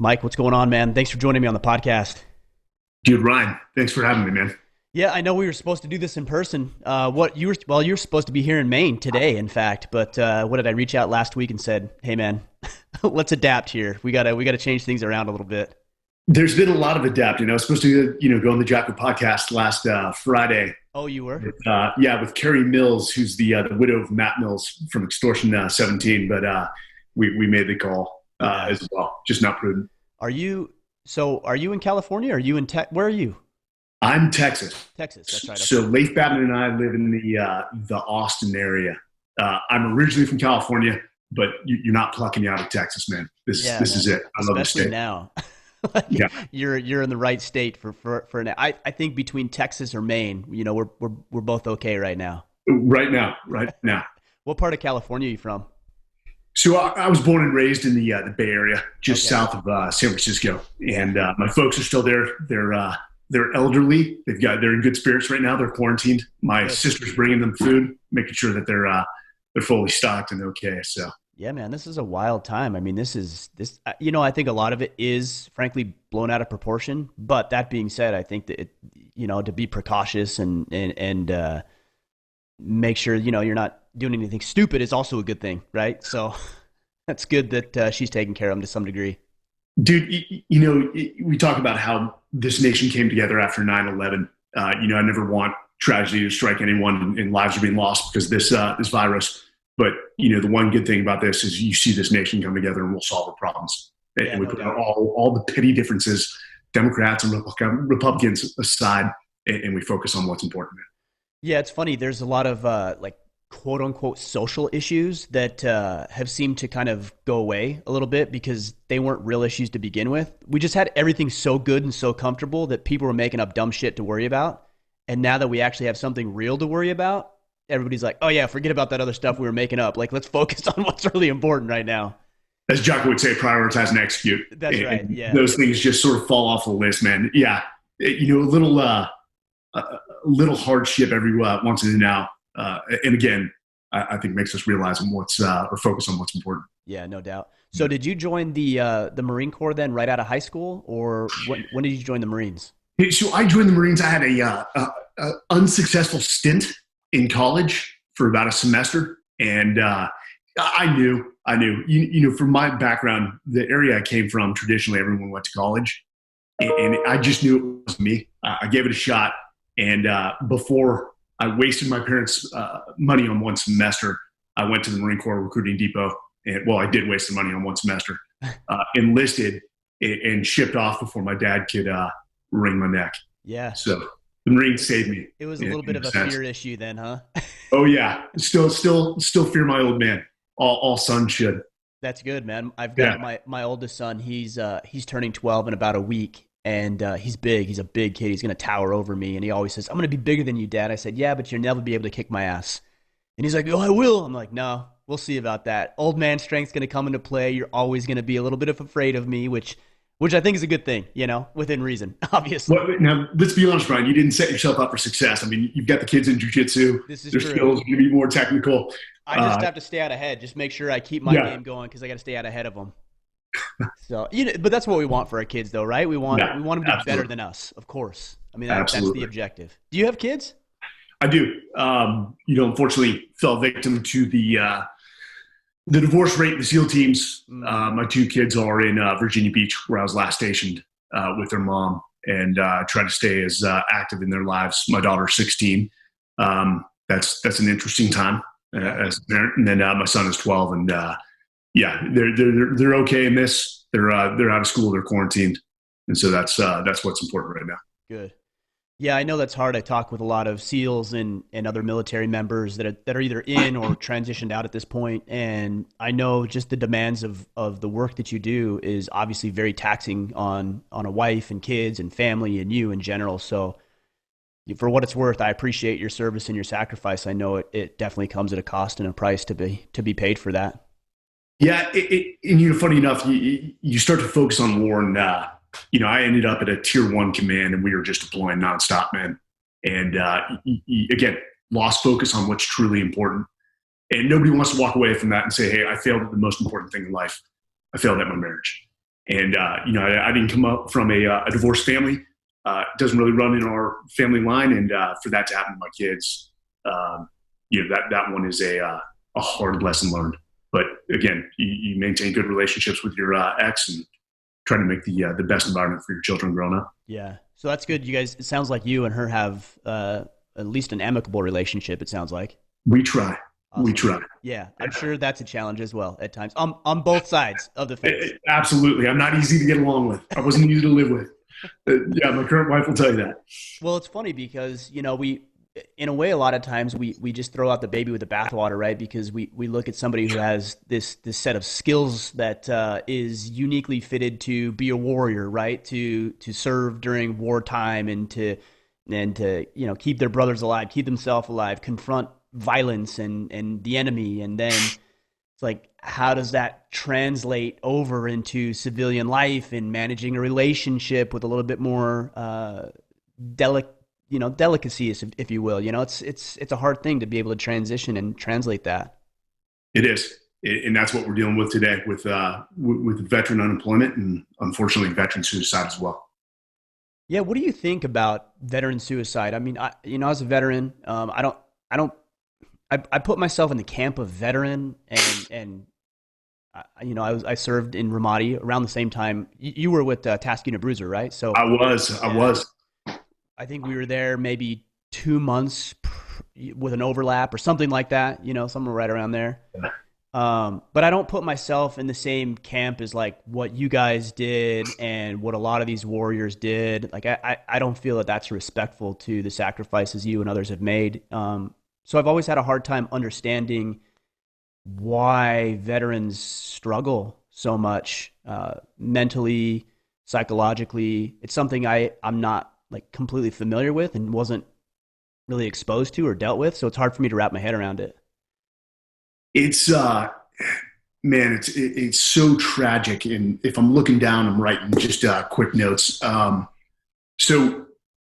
Mike, what's going on, man? Thanks for joining me on the podcast. Dude, Ryan, thanks for having me, man. Yeah, I know we were supposed to do this in person. You were supposed to be here in Maine today, in fact. But what did I reach out last week and said, "Hey, man, let's adapt here. We gotta change things around a little bit." There's been a lot of adapting. I was supposed to, go on the Jocko podcast last Friday. Oh, you were? With Carrie Mills, who's the widow of Matt Mills from Extortion 17. But we made the call Yeah. as well. Just not prudent. Are you? So, are you in California? Are you in Where are you? I'm Texas. Texas. That's right. So Leif Babin and I live in the Austin area. I'm originally from California, but you're not plucking me out of Texas, man. This Yeah, this man. is it. I love the Especially state. now. Yeah, You're in the right state for now. I think between Texas or Maine, we're both okay right now. right now. What part of California are you from? So I was born and raised in the Bay Area, just Okay. south of San Francisco, and my folks are still there. They're elderly. They're in good spirits right now. They're quarantined. My Good. sister's bringing them food, making sure that they're fully stocked and okay. So Yeah, man, this is a wild time. I mean, I think a lot of it is frankly blown out of proportion. But that being said, I think that to be precautious and make sure you're not doing anything stupid is also a good thing, right? So that's good that she's taking care of them to some degree. dude, we talk about how this nation came together after 9/11. I never want tragedy to strike anyone and lives are being lost because of this virus. But the one good thing about this is you see this nation come together and we'll solve our problems. Yeah, And we no put doubt. all the petty differences, Democrats and Republicans aside, and we focus on what's important. Yeah, it's funny. There's a lot of like quote unquote social issues that have seemed to kind of go away a little bit because they weren't real issues to begin with. We just had everything so good and so comfortable that people were making up dumb shit to worry about. And now that we actually have something real to worry about, everybody's like, "Oh yeah, forget about that other stuff we were making up. Like, let's focus on what's really important right now." As Jocko would say, prioritize and execute. That's right. And Yeah. those things just sort of fall off the list, man. Yeah, a little hardship every once in a now, and again, I think makes us realize or focus on what's important. Yeah, no doubt. So, did you join the Marine Corps then, right out of high school, or when did you join the Marines? Hey, so I joined the Marines. I had a unsuccessful stint in college for about a semester, and I knew. From my background, the area I came from, traditionally everyone went to college, and I just knew it was me. I gave it a shot, and before I wasted my parents' money on one semester, I went to the Marine Corps recruiting depot, and I did waste the money on one semester. Enlisted and shipped off before my dad could wring my neck. Yeah, So the Marines saved me. it was a in little bit a of a sense. fear issue then, huh? Oh yeah, still fear my old man. All sons should. That's good, man. I've Yeah. got my oldest son. He's turning 12 in about a week, and he's big. He's a big kid. He's gonna tower over me, and he always says, "I'm gonna be bigger than you, Dad." I said, "Yeah, but you'll never be able to kick my ass." And he's like, "Oh, I will." I'm like, "No, we'll see about that. Old man strength's gonna come into play. You're always gonna be a little bit of afraid of me, which I think is a good thing, within reason, obviously." Well, now let's be honest, Brian. You didn't set yourself up for success. I mean, you've got the kids in jujitsu. This is Their true. skills are going to be more technical. I just have to stay out ahead. Just make sure I keep my Yeah, game going because I got to stay out ahead of them. So, but that's what we want for our kids, though, right? We want yeah, we want them to be better absolutely, than us, of course. I mean, that's the absolutely. objective. Do you have kids? I do. Unfortunately, fell victim to the divorce rate in the SEAL teams. Mm, My two kids are in Virginia Beach, where I was last stationed with their mom, and try to stay as active in their lives. My daughter's 16. That's an interesting time yeah. as a parent, and then my son is 12, and yeah, they're okay in this. They're out of school. They're quarantined, and so that's what's important right now. Good. Yeah, I know that's hard. I talk with a lot of SEALs and other military members that are either in or transitioned out at this point, and I know just the demands of the work that you do is obviously very taxing on a wife and kids and family and you in general. So, for what it's worth, I appreciate your service and your sacrifice. I know it definitely comes at a cost and a price to be paid for that. Yeah, and funny enough, you start to focus on war, and I ended up at a tier one command, and we were just deploying nonstop, man. And again, lost focus on what's truly important, and nobody wants to walk away from that and say, "Hey, I failed at the most important thing in life. I failed at my marriage." And, I didn't come up from a divorced family. It doesn't really run in our family line. And for that to happen to my kids, that one is a hard lesson learned. But again, you maintain good relationships with your ex and try to make the best environment for your children growing up. Yeah. So that's good. You guys, it sounds like you and her have at least an amicable relationship, it sounds like. We try. We Awesome. try. Yeah. I'm sure that's a challenge as well at times on both sides of the fence. Absolutely. I'm not easy to get along with. I wasn't easy to live with. Yeah, my current wife will tell you that. Well, it's funny because, in a way, a lot of times we just throw out the baby with the bathwater, right? Because we look at somebody who has this set of skills that is uniquely fitted to be a warrior, right? To serve during wartime and to keep their brothers alive, keep themselves alive, confront violence and the enemy, and then it's like, how does that translate over into civilian life and managing a relationship with a little bit more delicate, delicacy, if you will. It's a hard thing to be able to transition and translate that. It is, and that's what we're dealing with today with veteran unemployment and unfortunately veteran suicide as well. Yeah, what do you think about veteran suicide? I mean, as a veteran, I put myself in the camp of veteran, and I served in Ramadi around the same time you were with Task Unit Bruiser, right? So I yeah, was. I think we were there maybe 2 months with an overlap or something like that, somewhere right around there. But I don't put myself in the same camp as like what you guys did and what a lot of these warriors did. Like I don't feel that that's respectful to the sacrifices you and others have made. So I've always had a hard time understanding why veterans struggle so much mentally, psychologically. It's something I'm not like completely familiar with and wasn't really exposed to or dealt with. So it's hard for me to wrap my head around it. It's man, it's so tragic. And if I'm looking down, I'm writing just quick notes. So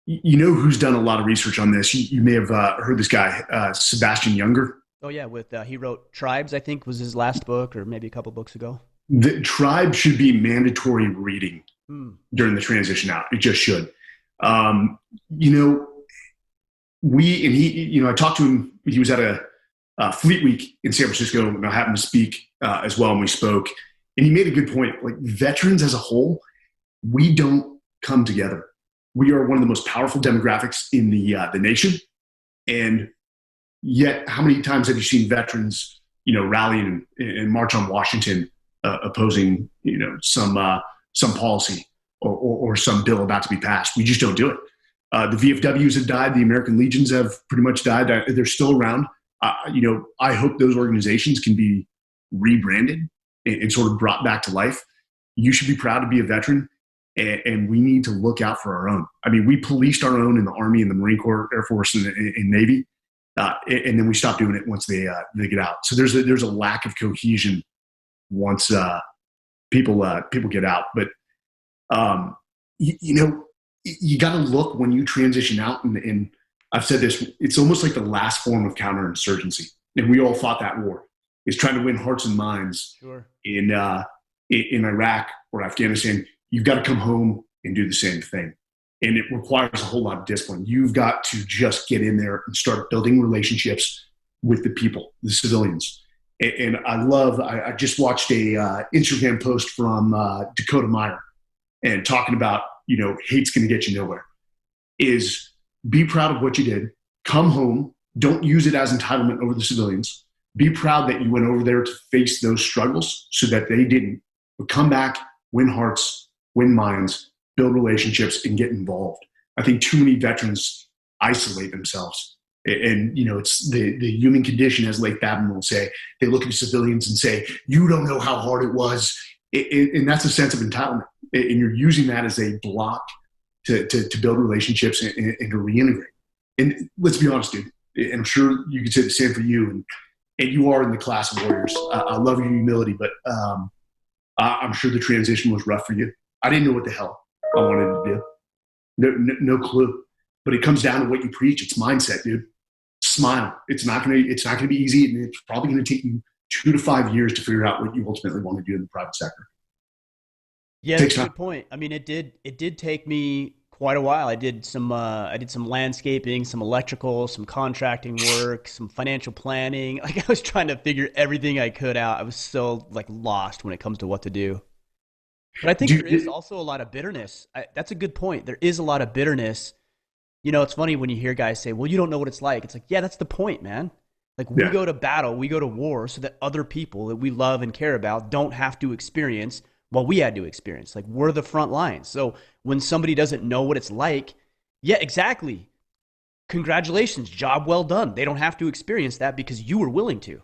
you know who's done a lot of research on this? You may have heard this guy, Sebastian Younger. Oh yeah, with he wrote Tribes, I think was his last book, or maybe a couple books ago. The tribe should be mandatory reading Hmm. during the transition out. It just should. Um, you know, we and he. I talked to him. He was at a Fleet Week in San Francisco, and I happened to speak as well, and we spoke. And he made a good point. Like veterans as a whole, we don't come together. We are one of the most powerful demographics in the nation, and yet, how many times have you seen veterans, rally and march on Washington, opposing, some policy or some bill about to be passed? We just don't do it. The VFWs have died. The American Legions have pretty much died. They're still around. I hope those organizations can be rebranded and sort of brought back to life. You should be proud to be a veteran, and we need to look out for our own. I mean, we policed our own in the Army and the Marine Corps, Air Force, and Navy. And then we stop doing it once they get out. So there's a lack of cohesion once people get out. But you got to look when you transition out, and I've said this. It's almost like the last form of counterinsurgency, and we all fought that war. Is trying to win hearts and minds. Sure. In Iraq or Afghanistan. You've got to come home and do the same thing. And it requires a whole lot of discipline. You've got to just get in there and start building relationships with the people, the civilians. And I just watched a Instagram post from Dakota Meyer and talking about, hate's going to get you nowhere. Is be proud of what you did. Come home. Don't use it as entitlement over the civilians. Be proud that you went over there to face those struggles so that they didn't. But come back, win hearts, win minds, build relationships, and get involved. I think too many veterans isolate themselves. And, it's the human condition, as Lake Babin will say. They look at civilians and say, you don't know how hard it was. And that's a sense of entitlement. And you're using that as a block to build relationships and to reintegrate. And let's be honest, dude, and I'm sure you could say the same for you. And you are in the class of warriors. I love your humility, but I'm sure the transition was rough for you. I didn't know what the hell I wanted to do. No clue. But it comes down to what you preach. It's mindset, dude. Smile. It's not gonna be easy, and it's probably gonna take you 2 to 5 years to figure out what you ultimately want to do in the private sector. Yeah, Takes that's a time. good point. I mean, it did take me quite a while. I did some landscaping, some electrical, some contracting work, some financial planning. Like I was trying to figure everything I could out. I was so like lost when it comes to what to do. But I think there is Dude, also a lot of bitterness. That's a good point. There is a lot of bitterness. It's funny when you hear guys say, "Well, you don't know what it's like." It's like, yeah, that's the point, man. Like we yeah. go to battle, we go to war so that other people that we love and care about don't have to experience what we had to experience. Like we're the front lines. So when somebody doesn't know what it's like, yeah, exactly. Congratulations, job well done. They don't have to experience that because you were willing to.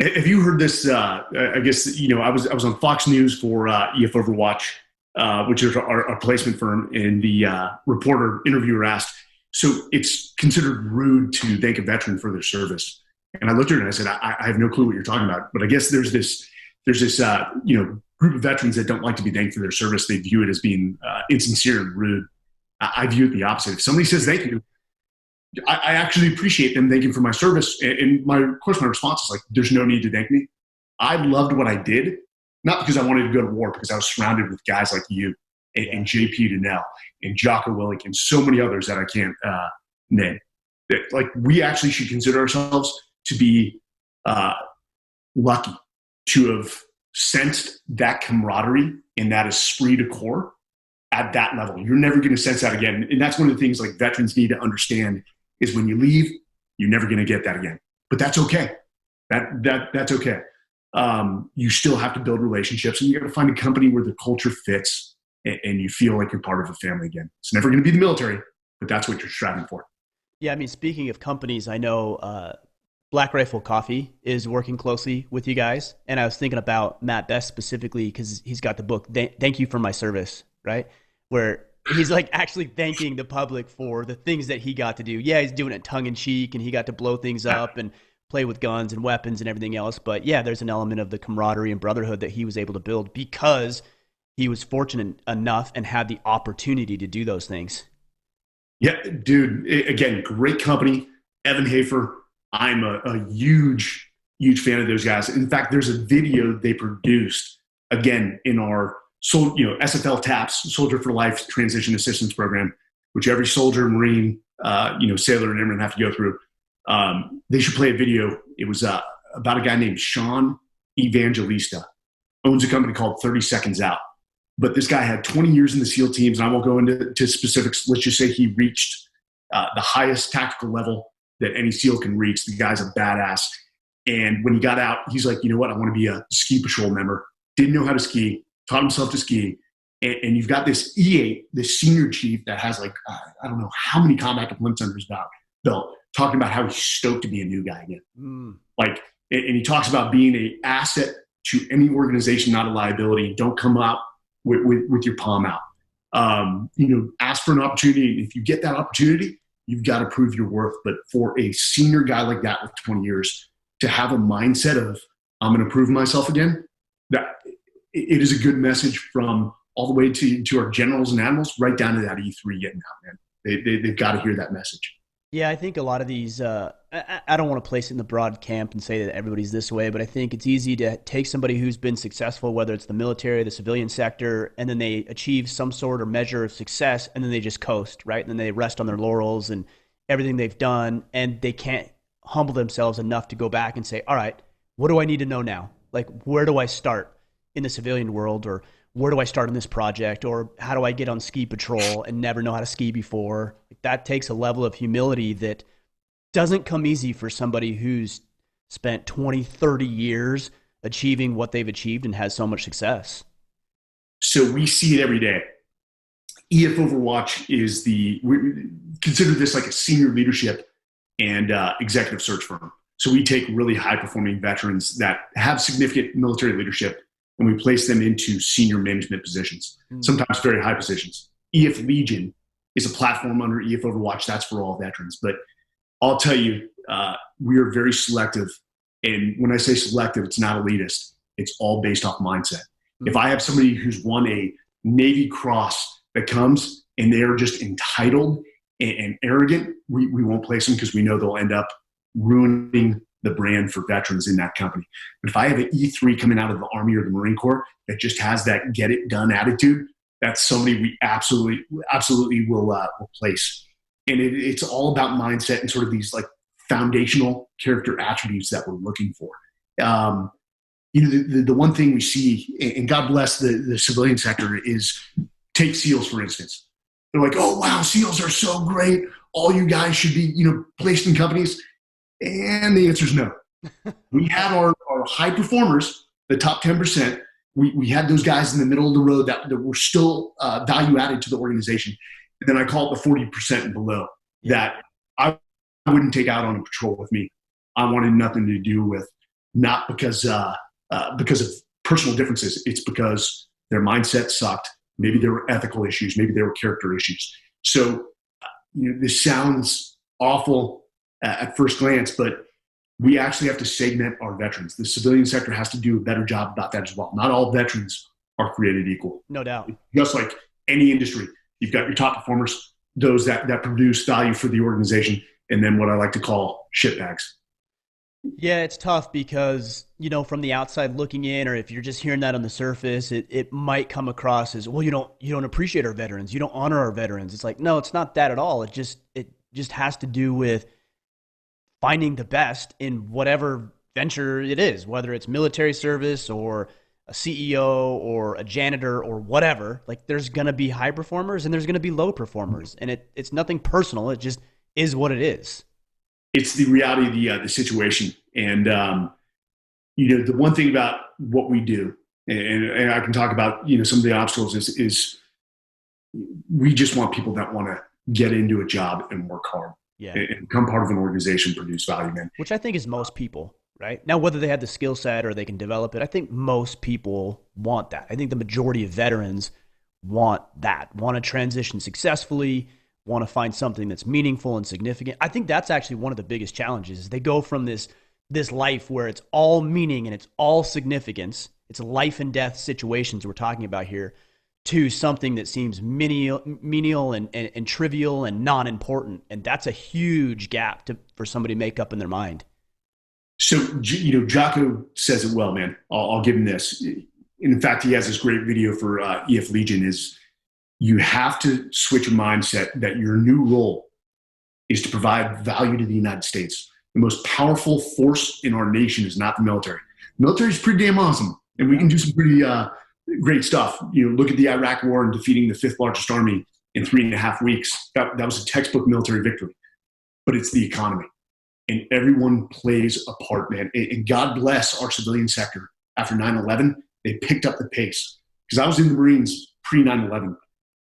Have you heard this? I guess I was on Fox News for EF Overwatch, which is our placement firm, and the interviewer asked, "So it's considered rude to thank a veteran for their service?" And I looked at her and I said, "I have no clue what you're talking about, but I guess there's this group of veterans that don't like to be thanked for their service. They view it as being insincere and rude. I view it the opposite. If somebody says thank you, I actually appreciate them thanking for my service. And of course, my response is like, there's no need to thank me. I loved what I did, not because I wanted to go to war, because I was surrounded with guys like you and Yeah. JP Donnell and Jocko Willink and so many others that I can't name. Like, we actually should consider ourselves to be uh, lucky to have sensed that camaraderie and that esprit de corps at that level. You're never going to sense that again. And that's one of the things like veterans need to understand is when you leave, you're never going to get that again. But that's okay. That's okay. You still have to build relationships, and you got to find a company where the culture fits and you feel like you're part of a family again. It's never going to be the military, but that's what you're striving for. Yeah, I mean, speaking of companies, I know Black Rifle Coffee is working closely with you guys, and I was thinking about Matt Best specifically because he's got the book "Thank You for My Service," right? Where he's like actually thanking the public for the things that he got to do. Yeah, he's doing it tongue in cheek, and he got to blow things up and play with guns and weapons and everything else. But yeah, there's an element of the camaraderie and brotherhood that he was able to build because he was fortunate enough and had the opportunity to do those things. Yeah, dude. Again, great company. Evan Hafer. I'm a huge, huge fan of those guys. In fact, there's a video they produced again in our SFL TAPS, Soldier for Life Transition Assistance Program, which every soldier, Marine, sailor, and airman have to go through. They should play a video. It was about a guy named Sean Evangelista, owns a company called 30 Seconds Out. But this guy had 20 years in the SEAL teams, and I won't go into specifics. Let's just say he reached the highest tactical level that any SEAL can reach. The guy's a badass. And when he got out, he's like, you know what? I want to be a ski patrol member. Didn't know how to ski, taught himself to ski. And you've got this E8, this senior chief that has like, I don't know how many combat deployments under his belt, talking about how he's stoked to be a new guy again. Mm. Like, and he talks about being an asset to any organization, not a liability. Don't come out with your palm out. Ask for an opportunity. If you get that opportunity, you've got to prove your worth. But for a senior guy like that with 20 years to have a mindset of, I'm going to prove myself again, that it is a good message from all the way to our generals and admirals, right down to that E3 getting out, man. They've got to hear that message. Yeah, I think a lot of these, I don't want to place it in the broad camp and say that everybody's this way, but I think it's easy to take somebody who's been successful, whether it's the military, the civilian sector, and then they achieve some sort of measure of success, and then they just coast, right? And then they rest on their laurels and everything they've done, and they can't humble themselves enough to go back and say, all right, what do I need to know now? Like, where do I start in the civilian world, or where do I start in this project, or how do I get on ski patrol and never know how to ski before? That takes a level of humility that doesn't come easy for somebody who's spent 20, 30 years achieving what they've achieved and has so much success. So we see it every day. EF Overwatch is we consider this like a senior leadership and executive search firm. So we take really high performing veterans that have significant military leadership and we place them into senior management positions, sometimes very high positions. EF Legion is a platform under EF Overwatch. That's for all veterans. But I'll tell you, we are very selective. And when I say selective, it's not elitist. It's all based off mindset. If I have somebody who's won a Navy Cross that comes and they are just entitled and arrogant, we won't place them because we know they'll end up ruining the brand for veterans in that company. But if I have an E3 coming out of the Army or the Marine Corps that just has that get it done attitude, that's somebody we absolutely will place. And it's all about mindset and sort of these like foundational character attributes that we're looking for. The one thing we see, and God bless the civilian sector, is take SEALs, for instance. They're like, oh, wow, SEALs are so great. All you guys should be, placed in companies. And the answer is no. We have our high performers, the top 10%. We had those guys in the middle of the road that were still value added to the organization. And then I call it the 40% and below that I wouldn't take out on a patrol with me. I wanted nothing to do with, not because of personal differences. It's because their mindset sucked. Maybe there were ethical issues. Maybe there were character issues. So, this sounds awful at first glance, but we actually have to segment our veterans. The civilian sector has to do a better job about that as well. Not all veterans are created equal. No doubt. Just like any industry, you've got your top performers, those that produce value for the organization, and then what I like to call shitbags. Yeah, it's tough because, from the outside looking in, or if you're just hearing that on the surface, it might come across as, well, you don't appreciate our veterans. You don't honor our veterans. It's like, no, it's not that at all. It just has to do with finding the best in whatever venture it is, whether it's military service or a CEO or a janitor or whatever. Like, there's going to be high performers and there's going to be low performers, and it's nothing personal. It just is what it is. It's the reality of the situation. And, the one thing about what we do, and I can talk about, some of the obstacles is we just want people that want to get into a job and work hard and become part of an organization, produce value, man. Which I think is most people, right? Now, whether they have the skill set or they can develop it, I think most people want that. I think the majority of veterans want that, want to transition successfully, want to find something that's meaningful and significant. I think that's actually one of the biggest challenges is they go from this life where it's all meaning and it's all significance. It's life and death situations we're talking about here, to something that seems menial and trivial and non-important. And that's a huge gap for somebody to make up in their mind. So, Jocko says it well, man. I'll give him this. In fact, he has this great video for EF Legion is, you have to switch your mindset that your new role is to provide value to the United States. The most powerful force in our nation is not the military. The military is pretty damn awesome, and we can do some pretty great stuff. Look at the Iraq War and defeating the fifth largest army in 3.5 weeks. That was a textbook military victory. But it's the economy, and everyone plays a part, man. And God bless our civilian sector. After 9/11, they picked up the pace. Because I was in the Marines pre 9/11.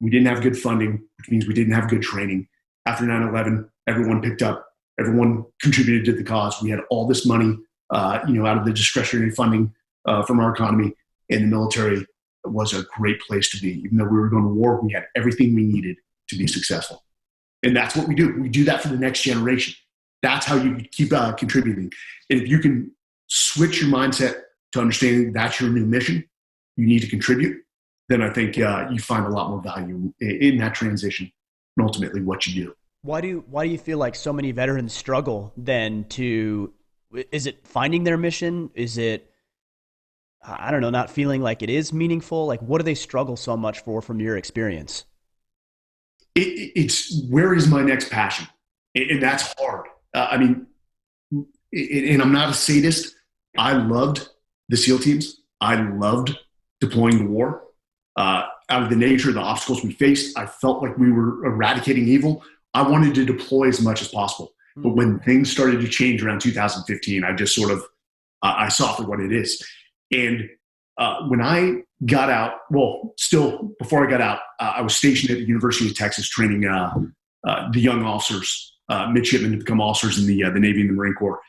We didn't have good funding, which means we didn't have good training. After 9/11, everyone picked up, everyone contributed to the cause. We had all this money, out of the discretionary funding from our economy, and the military was a great place to be. Even though we were going to war, we had everything we needed to be successful. And that's what we do. We do that for the next generation. That's how you keep contributing. And if you can switch your mindset to understanding that's your new mission, you need to contribute, then I think you find a lot more value in that transition and ultimately what you do. Why do you feel like so many veterans struggle then is it finding their mission? Is it, I don't know, not feeling like it is meaningful? Like, what do they struggle so much for from your experience? It's where is my next passion? And that's hard. And I'm not a sadist. I loved the SEAL teams. I loved deploying to war. Out of the nature of the obstacles we faced, I felt like we were eradicating evil. I wanted to deploy as much as possible. But when things started to change around 2015, I just sort of, I saw for what it is. And when I got out, still before I got out, I was stationed at the University of Texas training the young officers, midshipmen to become officers in the Navy and the Marine Corps.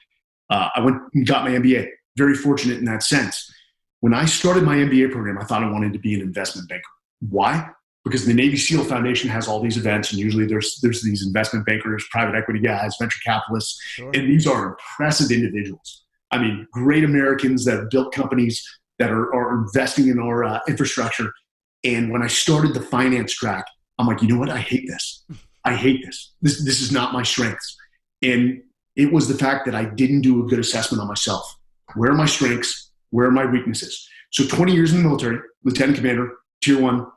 I went and got my MBA. Very fortunate in that sense. When I started my MBA program, I thought I wanted to be an investment banker. Why? Because the Navy SEAL Foundation has all these events, and usually there's these investment bankers, private equity guys, venture capitalists, sure. And these are impressive individuals. I mean, great Americans that have built companies that are investing in our infrastructure. And when I started the finance track, I'm like, you know what? I hate this. I hate this. This is not my strengths. And It was the fact that I didn't do a good assessment on myself. Where are my strengths? Where are my weaknesses? So 20 years in the military, lieutenant commander, tier one,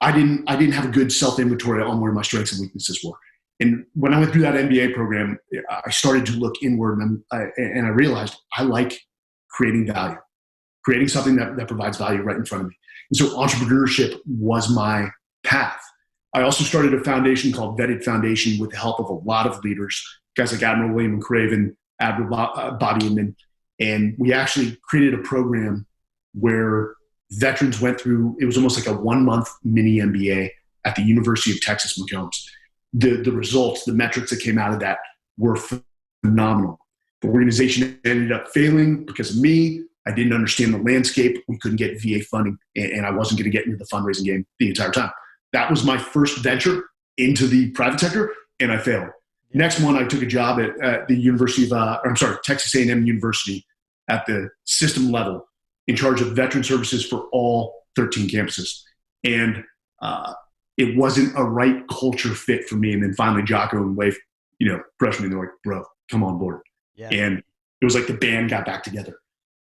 I didn't have a good self-inventory on where my strengths and weaknesses were. And when I went through that MBA program, I started to look inward, and I realized I like creating value, creating something that provides value right in front of me. And so entrepreneurship was my path. I also started a foundation called Vetted Foundation with the help of a lot of leaders, guys like Admiral William Craven, Admiral Bobby Inman, and we actually created a program where veterans went through, it was almost like a 1-month mini MBA at the University of Texas McCombs. The results, the metrics that came out of that were phenomenal. The organization ended up failing because of me. I didn't understand the landscape. We couldn't get VA funding, and I wasn't going to get into the fundraising game the entire time. That was my first venture into the private sector, and I failed. Next one, I took a job at the University of, Texas A&M University at the system level in charge of veteran services for all 13 campuses. And it wasn't a right culture fit for me. And then finally, Jocko and Leif, approached me and they're like, bro, come on board. Yeah. And it was like the band got back together.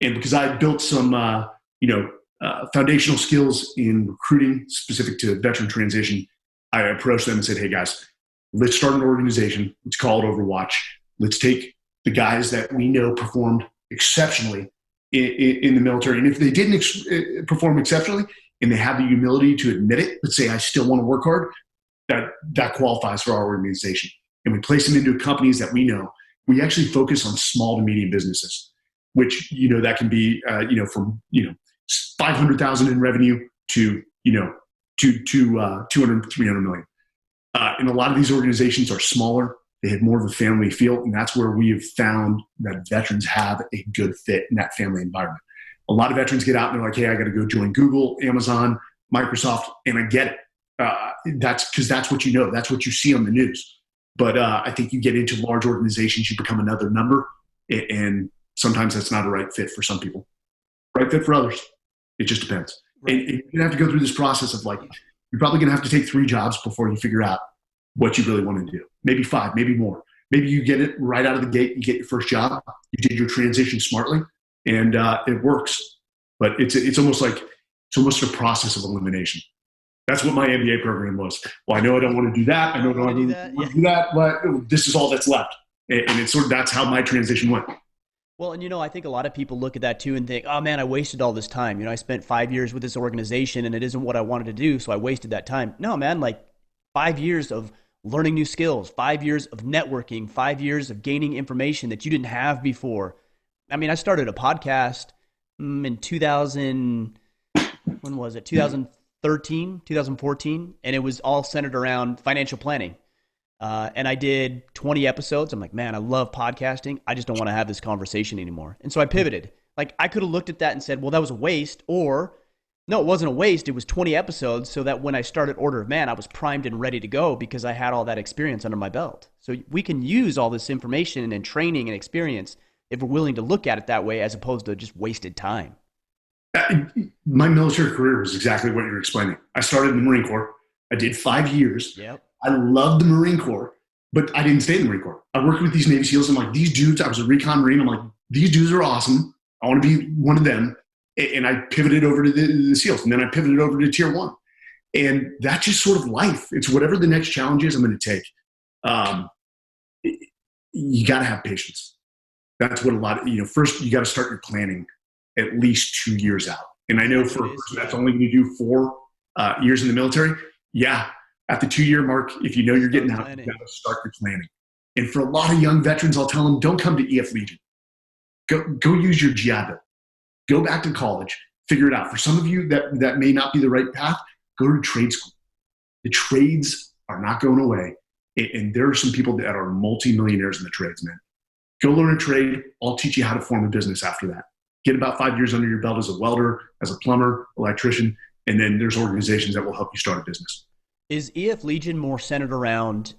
And because I had built some, foundational skills in recruiting specific to veteran transition, I approached them and said, hey guys, let's start an organization. Let's call it Overwatch. Let's take the guys that we know performed exceptionally in the military. And if they didn't perform exceptionally and they have the humility to admit it, but say, I still want to work hard, that qualifies for our organization. And we place them into companies that we know. We actually focus on small to medium businesses, which, that can be, from, 500,000 in revenue to 200, 300 million. And a lot of these organizations are smaller. They have more of a family feel. And that's where we have found that veterans have a good fit in that family environment. A lot of veterans get out and they're like, hey, I got to go join Google, Amazon, Microsoft. And I get it. That's because that's what you know. That's what you see on the news. But I think you get into large organizations, you become another number. And sometimes that's not a right fit for some people. Right fit for others. It just depends. Right. And you're going to have to go through this process of you're probably going to have to take 3 jobs before you figure out what you really want to do. Maybe 5, maybe more. Maybe you get it right out of the gate. You get your first job. You did your transition smartly, and it works. But it's almost a process of elimination. That's what my MBA program was. Well, I know I don't want to do that. I know I don't want to do that, but this is all that's left. And it's that's how my transition went. Well, and I think a lot of people look at that too and think, oh man, I wasted all this time. I spent 5 years with this organization and it isn't what I wanted to do, so I wasted that time. No, man, 5 years of learning new skills, 5 years of networking, 5 years of gaining information that you didn't have before. I mean, I started a podcast in 2013, 2014, and it was all centered around financial planning. And I did 20 episodes. I'm like, man, I love podcasting. I just don't want to have this conversation anymore. And so I pivoted. I could have looked at that and said, well, that was a waste. Or no, it wasn't a waste. It was 20 episodes so that when I started Order of Man, I was primed and ready to go because I had all that experience under my belt. So we can use all this information and training and experience if we're willing to look at it that way as opposed to just wasted time. My military career was exactly what you're explaining. I started in the Marine Corps. I did 5 years. Yep. I loved the Marine Corps, but I didn't stay in the Marine Corps. I worked with these Navy SEALs. I'm like, these dudes, I was a recon Marine. I'm like, these dudes are awesome. I want to be one of them. And I pivoted over to the SEALs. And then I pivoted over to Tier 1. And that's just sort of life. It's whatever the next challenge is I'm going to take. You got to have patience. That's what a lot of, first you got to start your planning at least 2 years out. And I know for a person that's only going to do 4 years in the military, yeah. At the 2-year mark, if you know you're getting out, you got to start your planning. And for a lot of young veterans, I'll tell them, don't come to EF Legion. Go use your GI Bill. Go back to college. Figure it out. For some of you that may not be the right path, go to trade school. The trades are not going away. And there are some people that are multimillionaires in the trades, man. Go learn a trade. I'll teach you how to form a business after that. Get about 5 years under your belt as a welder, as a plumber, electrician, and then there's organizations that will help you start a business. Is EF Legion more centered around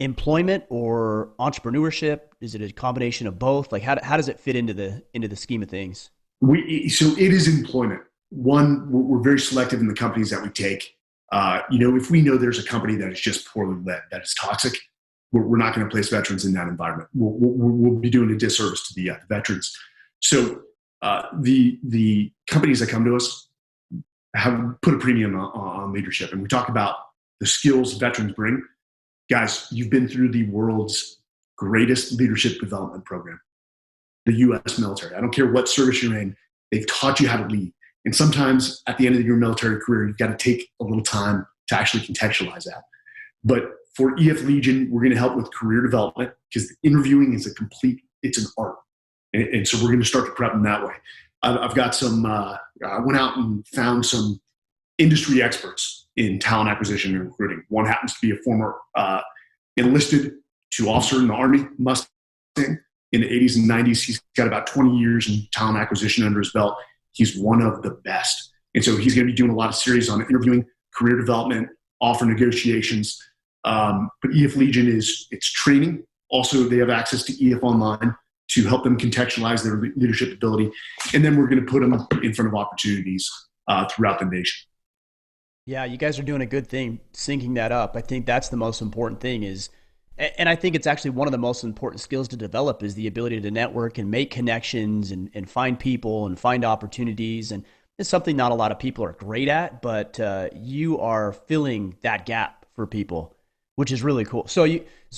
employment or entrepreneurship? Is it a combination of both? How does it fit into the scheme of things? So it is employment. One, we're very selective in the companies that we take. If we know there's a company that is just poorly led, that is toxic, we're not going to place veterans in that environment. We'll be doing a disservice to the veterans. So the companies that come to us have put a premium on leadership, and we talk about the skills veterans bring. Guys, you've been through the world's greatest leadership development program, the U.S. military. I don't care what service you're in, they've taught you how to lead. And sometimes at the end of your military career, you've got to take a little time to actually contextualize that. But for EF Legion, we're going to help with career development because interviewing is it's an art. And so we're going to start to prep them that way. I've got some, I went out and found some industry experts in talent acquisition and recruiting. One happens to be a former enlisted to officer in the Army, Mustang, in the 80s and 90s. He's got about 20 years in talent acquisition under his belt. He's one of the best. And so he's going to be doing a lot of series on interviewing, career development, offer negotiations. But EF Legion it's training. Also, they have access to EF Online to help them contextualize their leadership ability. And then we're going to put them in front of opportunities throughout the nation. Yeah, you guys are doing a good thing syncing that up. I think that's the most important thing is, and I think it's actually one of the most important skills to develop is the ability to network and make connections and find people and find opportunities. And it's something not a lot of people are great at, but you are filling that gap for people, which is really cool. So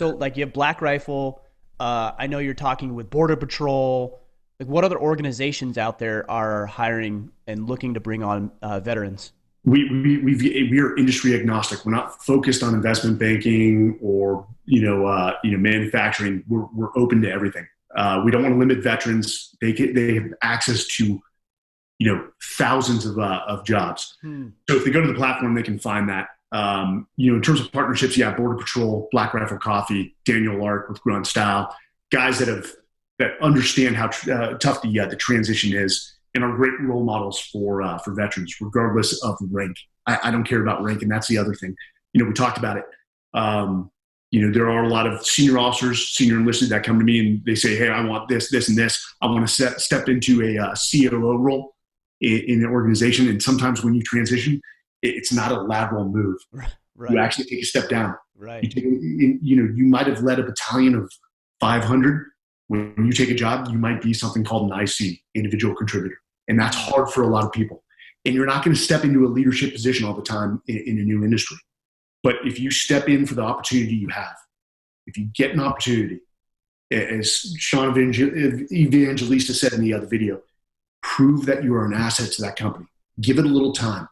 like you have Black Rifle. I know you're talking with Border Patrol. Like what other organizations out there are hiring and looking to bring on veterans? We are industry agnostic. We're not focused on investment banking or manufacturing. We're open to everything. We don't want to limit veterans. They have access to thousands of jobs. So if they go to the platform, they can find that. In terms of partnerships, Border Patrol, Black Rifle Coffee, Daniel Lark with Grunt Style, guys that understand how tough the transition is and are great role models for veterans, regardless of rank. I don't care about rank, and that's the other thing. We talked about it. There are a lot of senior officers, senior enlisted that come to me and they say, "Hey, I want this, this, and this. I want to step into a COO role in an organization." And sometimes when you transition, it's not a lateral move. Right. You actually take a step down. Right. You might have led a battalion of 500. When you take a job, you might be something called an IC, individual contributor. And that's hard for a lot of people. And you're not going to step into a leadership position all the time in a new industry. But if you step in for the opportunity you have, if you get an opportunity, as Sean Evangelista said in the other video, prove that you are an asset to that company. Give it a little time.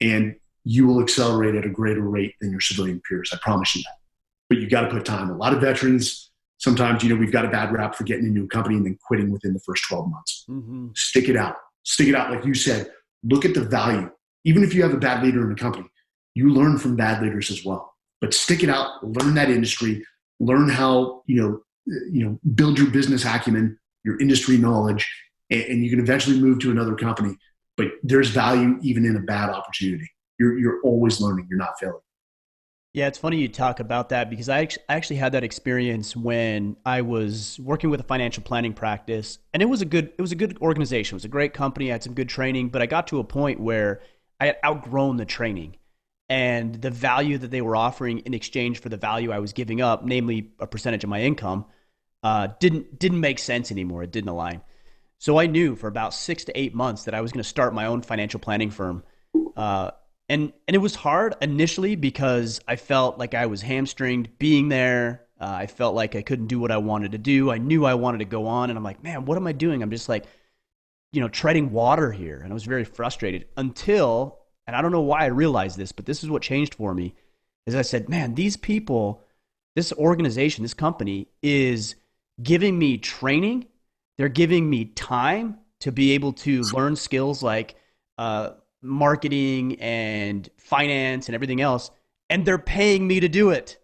And you will accelerate at a greater rate than your civilian peers. I promise you that. But you got to put time. A lot of veterans, sometimes, we've got a bad rap for getting into a company and then quitting within the first 12 months. Mm-hmm. Stick it out. Stick it out. Like you said, look at the value. Even if you have a bad leader in a company, you learn from bad leaders as well. But stick it out. Learn that industry. Learn how, build your business acumen, your industry knowledge, and you can eventually move to another company. But there's value even in a bad opportunity. You're always learning. You're not failing. Yeah, it's funny you talk about that because I actually had that experience when I was working with a financial planning practice, and it was a good organization. It was a great company. I had some good training, but I got to a point where I had outgrown the training and the value that they were offering in exchange for the value I was giving up, namely a percentage of my income, didn't make sense anymore. It didn't align. So I knew for about 6 to 8 months that I was going to start my own financial planning firm. And it was hard initially because I felt like I was hamstringed being there. I felt like I couldn't do what I wanted to do. I knew I wanted to go on, and I'm like, man, what am I doing? I'm just like, treading water here. And I was very frustrated until, and I don't know why I realized this, but this is what changed for me, is I said, man, these people, this organization, this company is giving me training. They're giving me time to be able to learn skills like marketing and finance and everything else, and they're paying me to do it.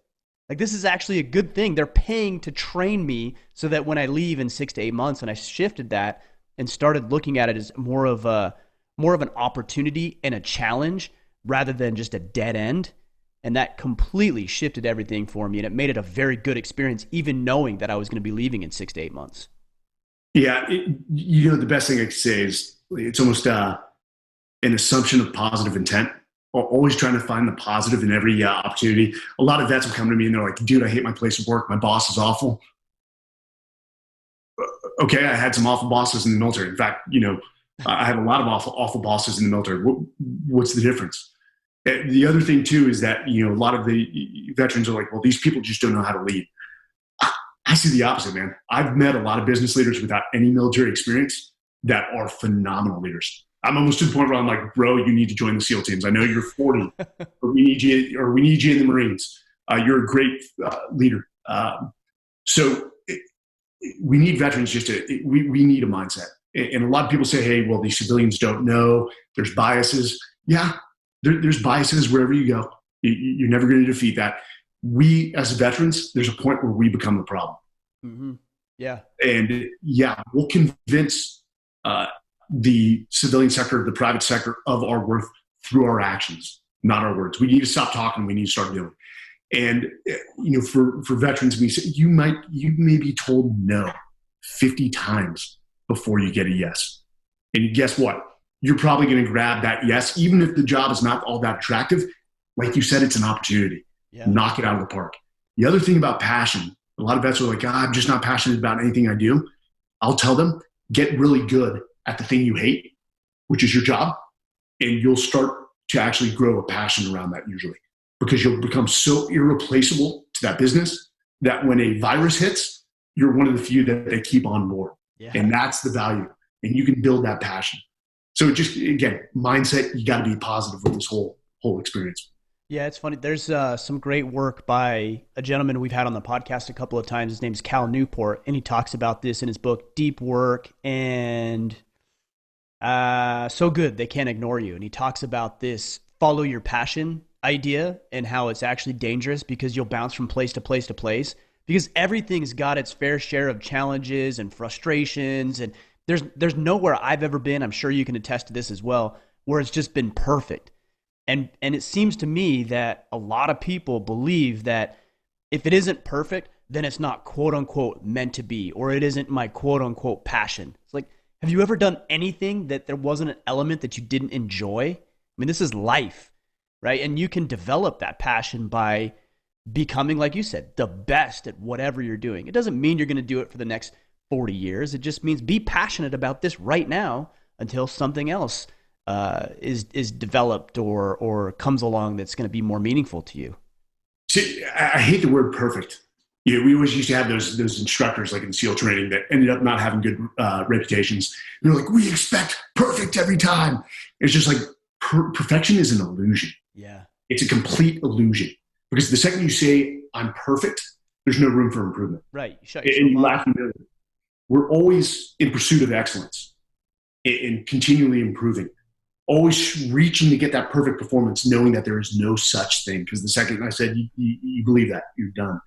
Like, this is actually a good thing. They're paying to train me so that when I leave in 6 to 8 months, and I shifted that and started looking at it as more of an opportunity and a challenge rather than just a dead end. And that completely shifted everything for me, and it made it a very good experience, even knowing that I was going to be leaving in 6 to 8 months. Yeah, the best thing I could say is it's almost an assumption of positive intent. always trying to find the positive in every opportunity. A lot of vets will come to me and they're like, dude, I hate my place of work. My boss is awful. Okay, I had some awful bosses in the military. In fact, I have a lot of awful bosses in the military. What's the difference? The other thing too is that a lot of the veterans are like, well, these people just don't know how to lead. I see the opposite, man. I've met a lot of business leaders without any military experience that are phenomenal leaders. I'm almost to the point where I'm like, bro, you need to join the SEAL teams. I know you're 40, but we need you in the Marines. You're a great leader. So we need veterans we need a mindset. And a lot of people say, hey, well, these civilians don't know. There's biases. Yeah, there's biases wherever you go. You're never going to defeat that. We, as veterans, there's a point where we become the problem. Mm-hmm. Yeah. And we'll convince the civilian sector, the private sector of our worth through our actions, not our words. We need to stop talking. We need to start doing. And for veterans, we say you may be told no 50 times before you get a yes. And guess what? You're probably going to grab that yes, even if the job is not all that attractive. Like you said, it's an opportunity. Yeah. Knock it out of the park. The other thing about passion, a lot of vets are like, I'm just not passionate about anything I do. I'll tell them, get really good at the thing you hate, which is your job, and you'll start to actually grow a passion around that usually, because you'll become so irreplaceable to that business that when a virus hits, you're one of the few that they keep on board. Yeah. And that's the value. And you can build that passion. So just, again, mindset, you got to be positive with this whole experience. Yeah, it's funny. There's some great work by a gentleman we've had on the podcast a couple of times. His name's Cal Newport, and he talks about this in his book, Deep Work and So Good They Can't Ignore You. And he talks about this follow your passion idea and how it's actually dangerous because you'll bounce from place to place to place because everything's got its fair share of challenges and frustrations. And there's nowhere I've ever been, I'm sure you can attest to this as well, where it's just been perfect. And it seems to me that a lot of people believe that if it isn't perfect, then it's not quote unquote meant to be, or it isn't my quote unquote passion. It's like, have you ever done anything that there wasn't an element that you didn't enjoy? I mean, this is life, right? And you can develop that passion by becoming, like you said, the best at whatever you're doing. It doesn't mean you're going to do it for the next 40 years. It just means be passionate about this right now until something else is developed or comes along that's going to be more meaningful to you. See, I hate the word perfect. We always used to have those instructors like in SEAL training that ended up not having good reputations. They're like, we expect perfect every time. It's just like perfection is an illusion. Yeah, it's a complete illusion because the second you say I'm perfect, there's no room for improvement. Right. And you laugh. We're always in pursuit of excellence and continually improving. Always reaching to get that perfect performance, knowing that there is no such thing. Because the second I said you believe that, you're done.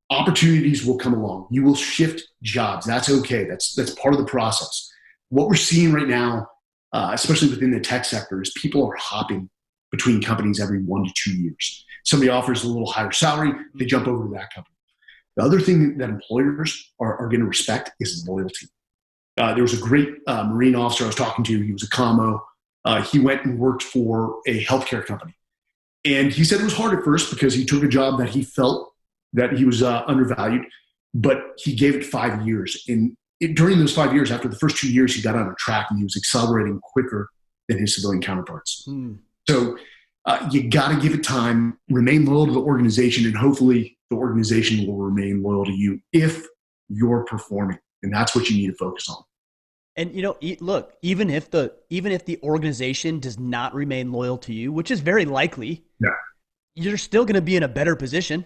Opportunities will come along. You will shift jobs. That's okay. That's part of the process. What we're seeing right now, especially within the tech sector, is people are hopping between companies every 1 to 2 years. Somebody offers a little higher salary, they jump over to that company. The other thing that employers are going to respect is loyalty. There was a great Marine officer I was talking to. He was a commo. He went and worked for a healthcare company. And he said it was hard at first because he took a job that he felt that he was undervalued, but he gave it 5 years. And during those 5 years, after the first 2 years, he got on a track and he was accelerating quicker than his civilian counterparts. So you got to give it time, remain loyal to the organization, and hopefully the organization will remain loyal to you if you're performing. And that's what you need to focus on. And look, even if the organization does not remain loyal to you, which is very likely, you're still going to be in a better position.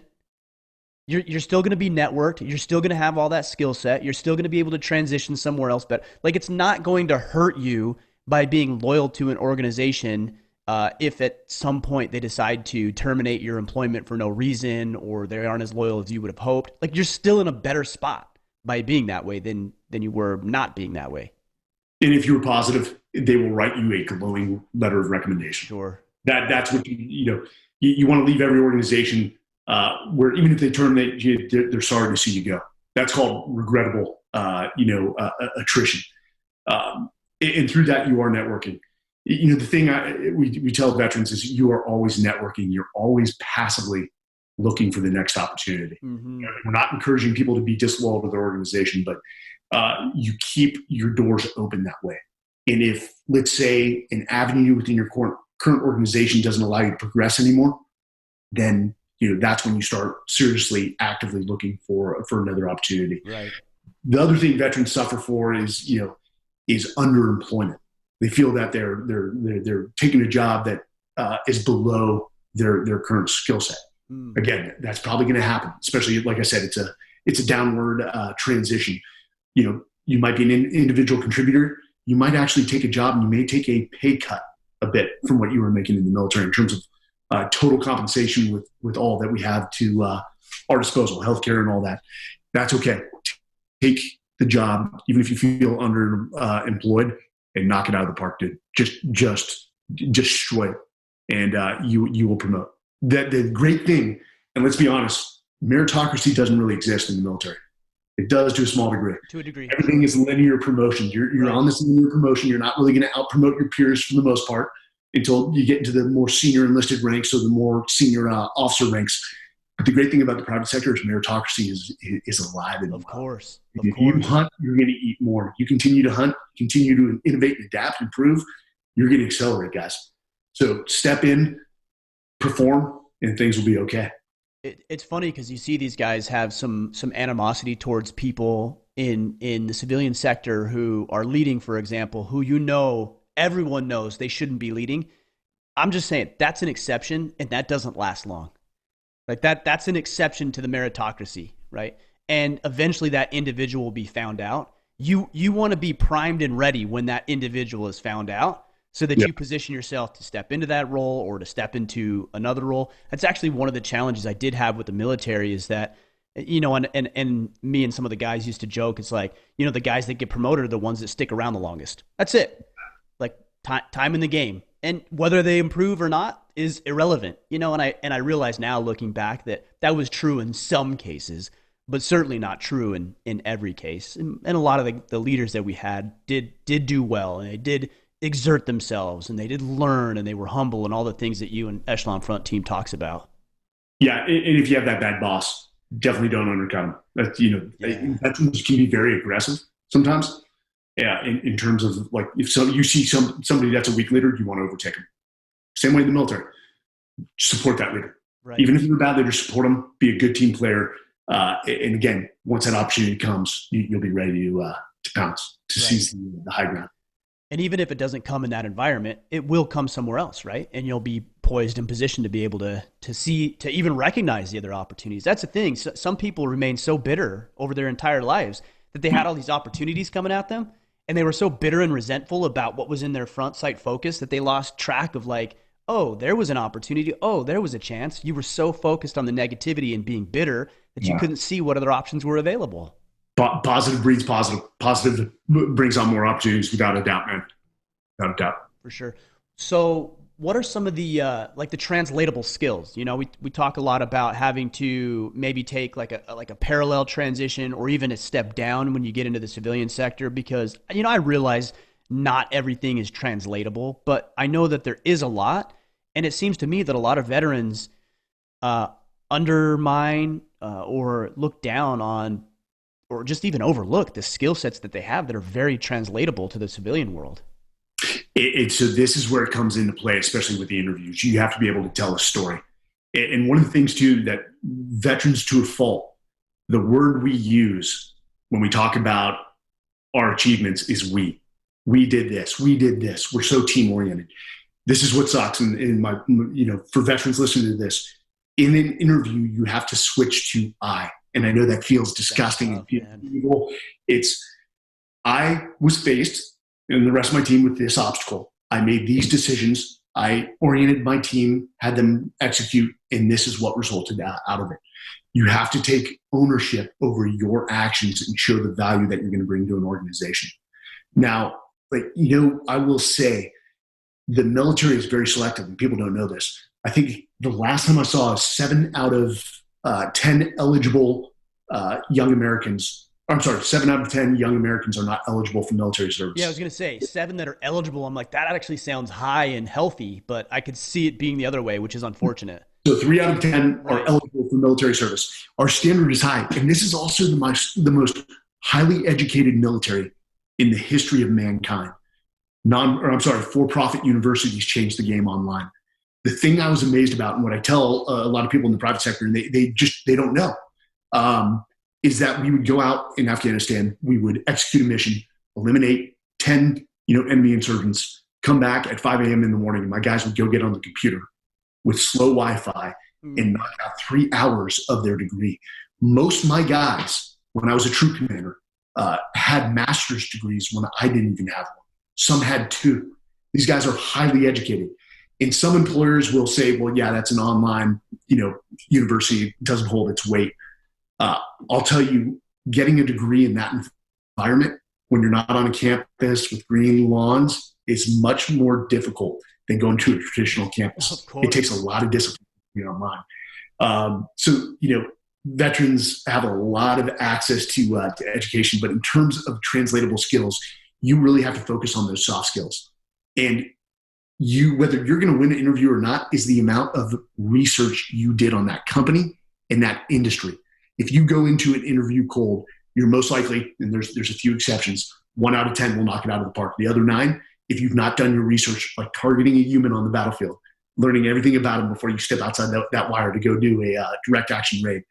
You're still going to be networked. You're still going to have all that skill set. You're still going to be able to transition somewhere else. But it's not going to hurt you by being loyal to an organization if at some point they decide to terminate your employment for no reason or they aren't as loyal as you would have hoped. You're still in a better spot by being that way than you were not being that way. And if you were positive, they will write you a glowing letter of recommendation. Sure. That's what you want to leave every organization where even if they terminate you, they're sorry to see you go. That's called regrettable, attrition. And through that, you are networking. The thing we tell veterans is you are always networking. You're always passively looking for the next opportunity. Mm-hmm. We're not encouraging people to be disloyal to their organization, but you keep your doors open that way. And if, let's say, an avenue within your current organization doesn't allow you to progress anymore, then that's when you start seriously, actively looking for another opportunity. Right. The other thing veterans suffer for is underemployment. They feel that they're taking a job that is below their current skill set. Again, that's probably going to happen, especially, like I said, it's a downward transition. You might be an individual contributor. You might actually take a job and you may take a pay cut a bit from what you were making in the military in terms of total compensation with all that we have to our disposal, healthcare and all that. That's okay. Take the job, even if you feel underemployed, and knock it out of the park, dude. Just destroy it, and you will promote. The great thing, and let's be honest, meritocracy doesn't really exist in the military. It does to a small degree. To a degree. Everything is linear promotion. You're right. On this linear promotion. You're not really going to out-promote your peers for the most part until you get into the more senior enlisted ranks or the more senior officer ranks. But the great thing about the private sector is meritocracy is alive. And of course. If you hunt, you're going to eat more. You continue to hunt, continue to innovate, adapt, improve, you're going to accelerate, guys. So step in, perform, and things will be okay. It's funny because you see these guys have some animosity towards people in the civilian sector who are leading, for example, who everyone knows they shouldn't be leading. I'm just saying that's an exception, and that doesn't last long. Like that's an exception to the meritocracy, right? And eventually that individual will be found out. You want to be primed and ready when that individual is found out, so that you position yourself to step into that role or to step into another role. That's actually one of the challenges I did have with the military is that, and me and some of the guys used to joke, it's like, the guys that get promoted are the ones that stick around the longest. That's it. Like time in the game. And whether they improve or not is irrelevant, and I realize now looking back that was true in some cases, but certainly not true in every case. And a lot of the leaders that we had did do well, and they did exert themselves, and they did learn, and they were humble, and all the things that you and Echelon Front team talks about. Yeah, and if you have that bad boss, definitely don't undercut them. Veterans can be very aggressive sometimes. Yeah, in terms of like if you see somebody that's a weak leader, you want to overtake them. Same way in the military, support that leader. Right. Even if you're a bad leader, support them. Be a good team player. And again, once that opportunity comes, you'll be ready to pounce, to seize the high ground. And even if it doesn't come in that environment, it will come somewhere else, right? And you'll be poised and positioned to be able to even recognize the other opportunities. That's the thing. Some people remain so bitter over their entire lives that they had all these opportunities coming at them, and they were so bitter and resentful about what was in their front sight focus that they lost track of like, oh, there was an opportunity. Oh, there was a chance. You were so focused on the negativity and being bitter that you couldn't see what other options were available. Positive breeds positive. Positive brings on more opportunities, without a doubt, man. Without a doubt. For sure. So what are some of the like the translatable skills? We talk a lot about having to maybe take like a parallel transition or even a step down when you get into the civilian sector, because I realize not everything is translatable, but I know that there is a lot, and it seems to me that a lot of veterans undermine or look down on, or just even overlook the skill sets that they have that are very translatable to the civilian world. So this is where it comes into play, especially with the interviews. You have to be able to tell a story. And one of the things, too, that veterans, to a fault, the word we use when we talk about our achievements is we. We did this. We did this. We're so team-oriented. This is what sucks. And for veterans listening to this, in an interview, you have to switch to I. And I know that feels disgusting and evil. I was faced, and the rest of my team, with this obstacle. I made these decisions. I oriented my team, had them execute, and this is what resulted out of it. You have to take ownership over your actions and show the value that you're going to bring to an organization. Now, I will say the military is very selective, and people don't know this. I think the last time I saw 7 out of 10 eligible young Americans I'm sorry, 7 out of 10 young Americans are not eligible for military Yeah, I service. was gonna say seven that are eligible. I'm like, that actually sounds high and healthy, but I could see it being the other way, which is unfortunate. So 3 out of 10 are Right. eligible for military service. Our standard is high. And this is also the most highly educated military in the history of mankind. For-profit universities changed the game online. The thing I was amazed about, and what I tell a lot of people in the private sector, and they don't know, is that we would go out in Afghanistan, we would execute a mission, eliminate 10 enemy insurgents, come back at 5 a.m. in the morning, and my guys would go get on the computer with slow Wi-Fi and Mm. knock out 3 hours of their degree. Most of my guys, when I was a troop commander, had master's degrees when I didn't even have one. Some had two. These guys are highly educated. And some employers will say, well, yeah, that's an online, university. It doesn't hold its weight. I'll tell you, getting a degree in that environment when you're not on a campus with green lawns is much more difficult than going to a traditional campus. Of It takes a course. lot of discipline to be online. Veterans have a lot of access to education, but in terms of translatable skills, you really have to focus on those soft skills. And whether you're going to win an interview or not, is the amount of research you did on that company and that industry. If you go into an interview cold, you're most likely, and there's a few exceptions, 1 out of 10 will knock it out of the park. The other 9, if you've not done your research, like targeting a human on the battlefield, learning everything about him before you step outside that wire to go do a direct action raid,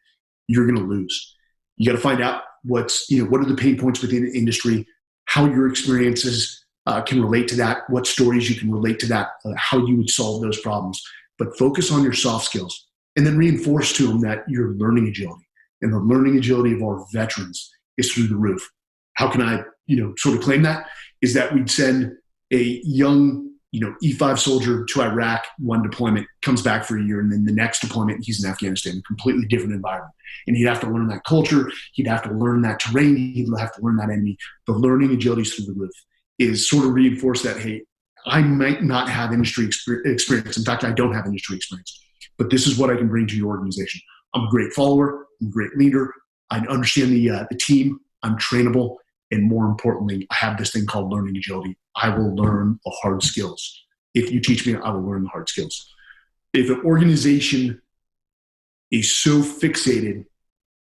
you're going to lose. You got to find out what are the pain points within the industry, how your experiences can relate to that, what stories you can relate to that, how you would solve those problems. But focus on your soft skills and then reinforce to them that your learning agility and the learning agility of our veterans is through the roof. How can I, sort of claim that? Is that we'd send a young, E5 soldier to Iraq, one deployment, comes back for a year, and then the next deployment, he's in Afghanistan, a completely different environment. And he'd have to learn that culture. He'd have to learn that terrain. He'd have to learn that enemy. The learning agility is through the roof. Is sort of reinforce that, hey, I might not have industry experience. In fact, I don't have industry experience, but this is what I can bring to your organization. I'm a great follower. I'm a great leader. I understand the team. I'm trainable. And more importantly, I have this thing called learning agility. I will learn the hard skills. If you teach me, I will learn the hard skills. If an organization is so fixated,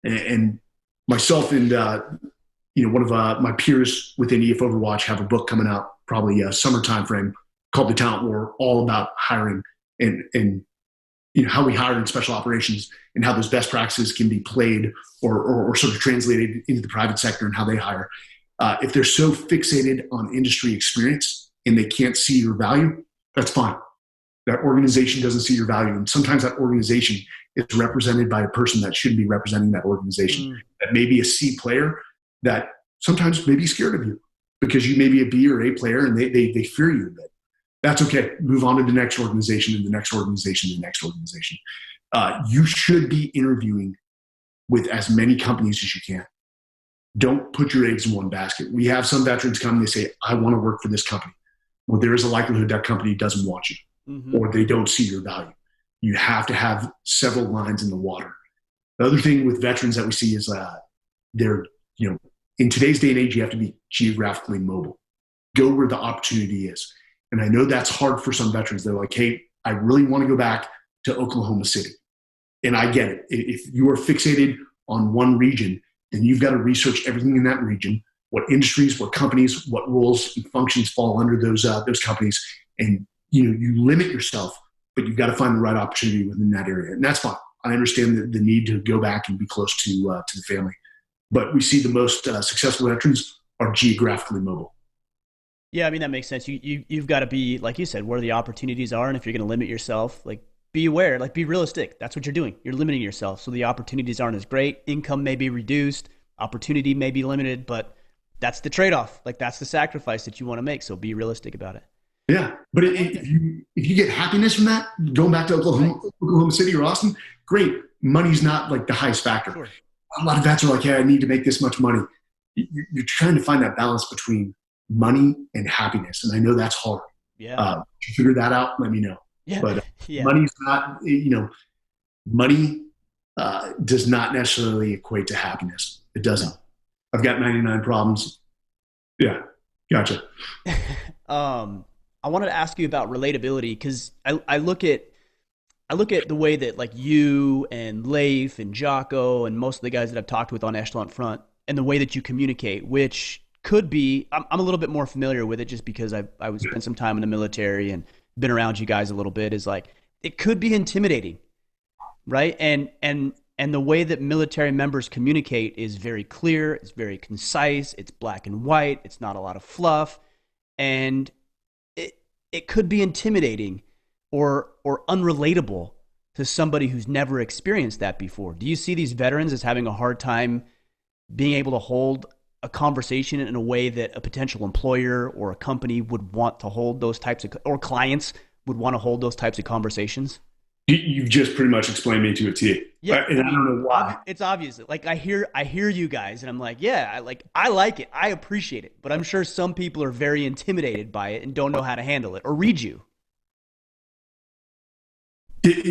and myself and one of my peers within EF Overwatch have a book coming out probably summer time frame called The Talent War, all about hiring and how we hire in special operations and how those best practices can be played or sort of translated into the private sector and how they hire. If they're so fixated on industry experience and they can't see your value, that's fine. That organization doesn't see your value. And sometimes that organization is represented by a person that shouldn't be representing that organization. Mm. That may be a C player that sometimes may be scared of you because you may be a B or A player and they fear you a bit. That's okay. Move on to the next organization and the next organization and the next organization. You should be interviewing with as many companies as you can. Don't put your eggs in one basket. We have some veterans come and they say, I want to work for this company. Well, there is a likelihood that company doesn't want you or they don't see your value. You have to have several lines in the water. The other thing with veterans that we see is they're, in today's day and age, you have to be geographically mobile. Go where the opportunity is. And I know that's hard for some veterans. They're like, hey, I really want to go back to Oklahoma City. And I get it. If you are fixated on one region, then you've got to research everything in that region, what industries, what companies, what roles and functions fall under those companies. And you limit yourself, but you've got to find the right opportunity within that area. And that's fine. I understand the need to go back and be close to the family. But we see the most successful veterans are geographically mobile. Yeah, I mean that makes sense. You've got to be, like you said, where the opportunities are, and if you're going to limit yourself, like be aware, like be realistic. That's what you're doing. You're limiting yourself, so the opportunities aren't as great. Income may be reduced, opportunity may be limited, but that's the trade-off. Like that's the sacrifice that you want to make. So be realistic about it. Yeah, but if you get happiness from that, going back to Oklahoma City or Austin, great. Money's not like the highest factor. Sure. A lot of vets are like, hey, I need to make this much money. You're trying to find that balance between money and happiness. And I know that's hard. Yeah. If you figure that out, let me know. Yeah. But Yeah. money's not, money does not necessarily equate to happiness. It doesn't. I've got 99 problems. Yeah, gotcha. I wanted to ask you about relatability because I look at the way that like you and Leif and Jocko and most of the guys that I've talked with on Echelon Front and the way that you communicate, which could be I'm a little bit more familiar with it just because I would spend some time in the military and been around you guys a little bit is like it could be intimidating, right? And the way that military members communicate is very clear, it's very concise, it's black and white, it's not a lot of fluff, and it could be intimidating or unrelatable to somebody who's never experienced that before. Do you see these veterans as having a hard time being able to hold a conversation in a way that a potential employer or a company would want to hold those types of or clients would want to hold those types of conversations? You've just pretty much explained me to a T. Yeah, And I I mean, don't know why. it's obvious. Like I hear you guys, and I'm like, yeah, I like it, I appreciate it, but I'm sure some people are very intimidated by it and don't know how to handle it or read you.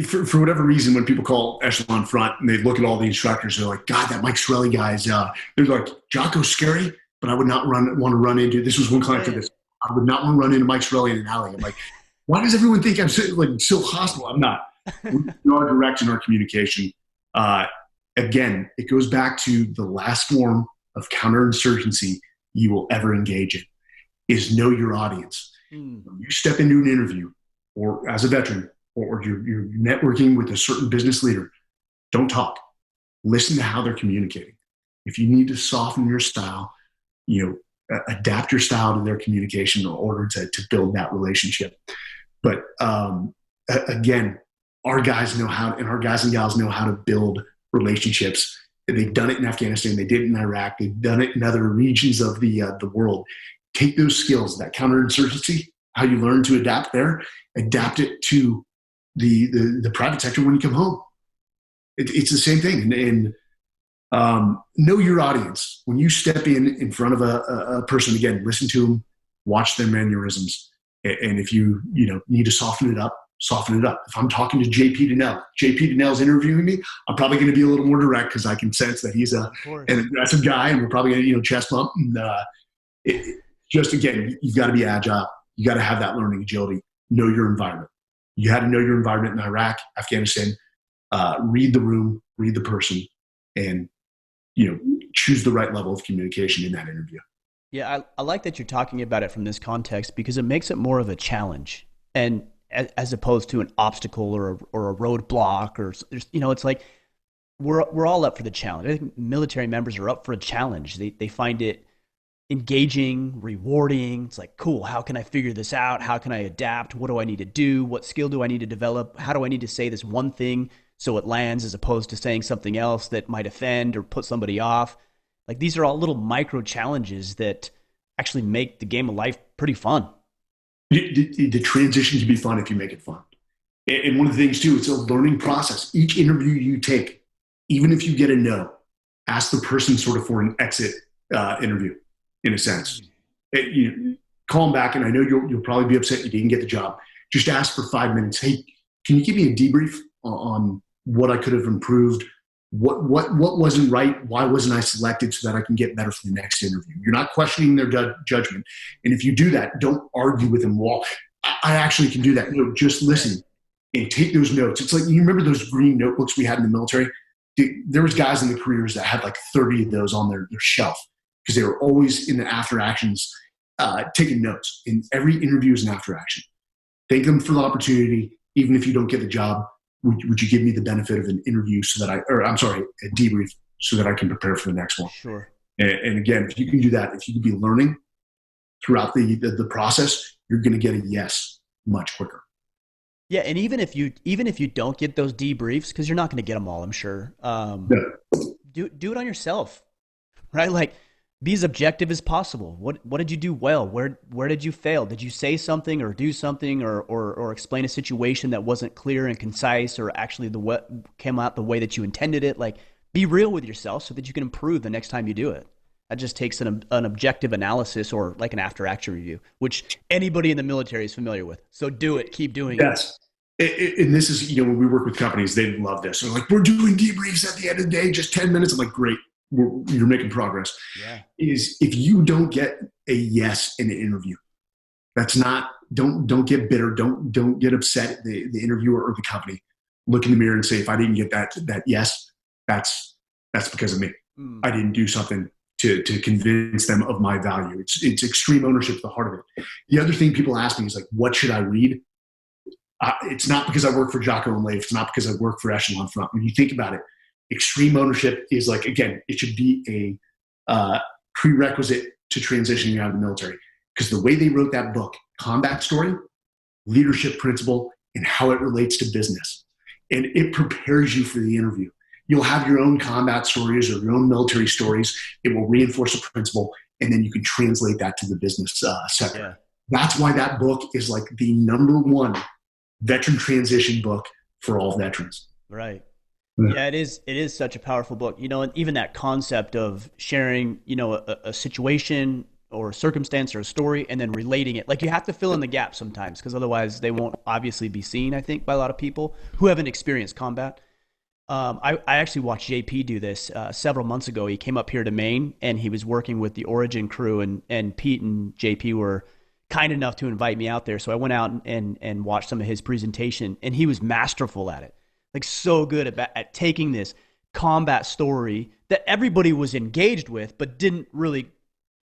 For whatever reason, when people call Echelon Front and they look at all the instructors, they're like, God, that Mike Sarraille guy is, they're like, Jocko's scary, but I would not want to run into, this was one client for this, I would not want to run into Mike Sarraille in an alley. I'm like, why does everyone think I'm so hostile? I'm not. We are direct in our communication. Uh, Again, it goes back to the last form of counterinsurgency you will ever engage in is know your audience. Mm. When you step into an interview or as a veteran, or you're networking with a certain business leader, don't talk. Listen to how they're communicating. If you need to soften your style, adapt your style to their communication in order to build that relationship. But again, our guys know how, and our guys and gals know how to build relationships. They've done it in Afghanistan. They did it in Iraq. They've done it in other regions of the world. Take those skills, that counterinsurgency, how you learn to adapt there, adapt it to the private sector when you come home. It's the same thing. And know your audience. When you step in front of a person, again, listen to them, watch their mannerisms. And if you need to soften it up, soften it up. If I'm talking to JP Donnell, JP Donnell's interviewing me, I'm probably going to be a little more direct because I can sense that he's an aggressive guy and we're probably going to, chest bump. And just again, you've got to be agile. You got to have that learning agility. Know your environment. You had to know your environment in Iraq, Afghanistan, read the room, read the person, and choose the right level of communication in that interview. Yeah, I like that you're talking about it from this context because it makes it more of a challenge, and as opposed to an obstacle or a roadblock or it's like we're all up for the challenge. I think military members are up for a challenge. They find it engaging, rewarding. It's like, cool, how can I figure this out? How can I adapt? What do I need to do? What skill do I need to develop? How do I need to say this one thing so it lands as opposed to saying something else that might offend or put somebody off? Like these are all little micro challenges that actually make the game of life pretty fun. The transition can be fun if you make it fun. And one of the things too, it's a learning process. Each interview you take, even if you get a no, ask the person sort of for an exit interview in a sense. Call them back, and I know you'll probably be upset you didn't get the job. Just ask for 5 minutes. Hey, can you give me a debrief on what I could have improved? What wasn't right? Why wasn't I selected so that I can get better for the next interview? You're not questioning their judgment. And if you do that, don't argue with them. Well, I actually can do that. Just listen and take those notes. It's like, you remember those green notebooks we had in the military? There was guys in the careers that had like 30 of those on their shelf because they were always in the after actions taking notes. And every interview is an after action. Thank them for the opportunity. Even if you don't get the job, would you give me the benefit of an interview a debrief so that I can prepare for the next one? Sure. And again, if you can do that, if you can be learning throughout the process, you're going to get a yes much quicker. Yeah, and even if you don't get those debriefs, because you're not going to get them all, I'm sure. Do it on yourself, right? Like, be as objective as possible. What did you do well? Where did you fail? Did you say something or do something or explain a situation that wasn't clear and concise or actually what came out the way that you intended it? Like, be real with yourself so that you can improve the next time you do it. That just takes an objective analysis or like an after action review, which anybody in the military is familiar with. So do it. Keep doing it. Yes. And this is, when we work with companies, they love this. They're like, we're doing debriefs at the end of the day, just 10 minutes. I'm like, great. you're making progress. Yeah. Is if you don't get a yes in an interview, that's not, don't get bitter. Don't get upset at the interviewer or the company. Look in the mirror and say, if I didn't get that yes, that's because of me. Mm. I didn't do something to convince them of my value. It's extreme ownership at the heart of it. The other thing people ask me is like, what should I read? It's not because I work for Jocko and Leif. It's not because I work for Echelon Front. When you think about it, extreme ownership is like, again, it should be a prerequisite to transitioning out of the military. Because the way they wrote that book, Combat Story, leadership principle, and how it relates to business, and it prepares you for the interview. You'll have your own combat stories or your own military stories. It will reinforce a principle, and then you can translate that to the business sector. Yeah. That's why that book is like the #1 veteran transition book for all veterans. Right. Yeah, it is. It is such a powerful book, and even that concept of sharing, a situation or a circumstance or a story and then relating it. Like you have to fill in the gaps sometimes because otherwise they won't obviously be seen, I think, by a lot of people who haven't experienced combat. I actually watched JP do this several months ago. He came up here to Maine and he was working with the Origin crew, and Pete and JP were kind enough to invite me out there. So I went out and watched some of his presentation, and he was masterful at it. Like so good at taking this combat story that everybody was engaged with, but didn't really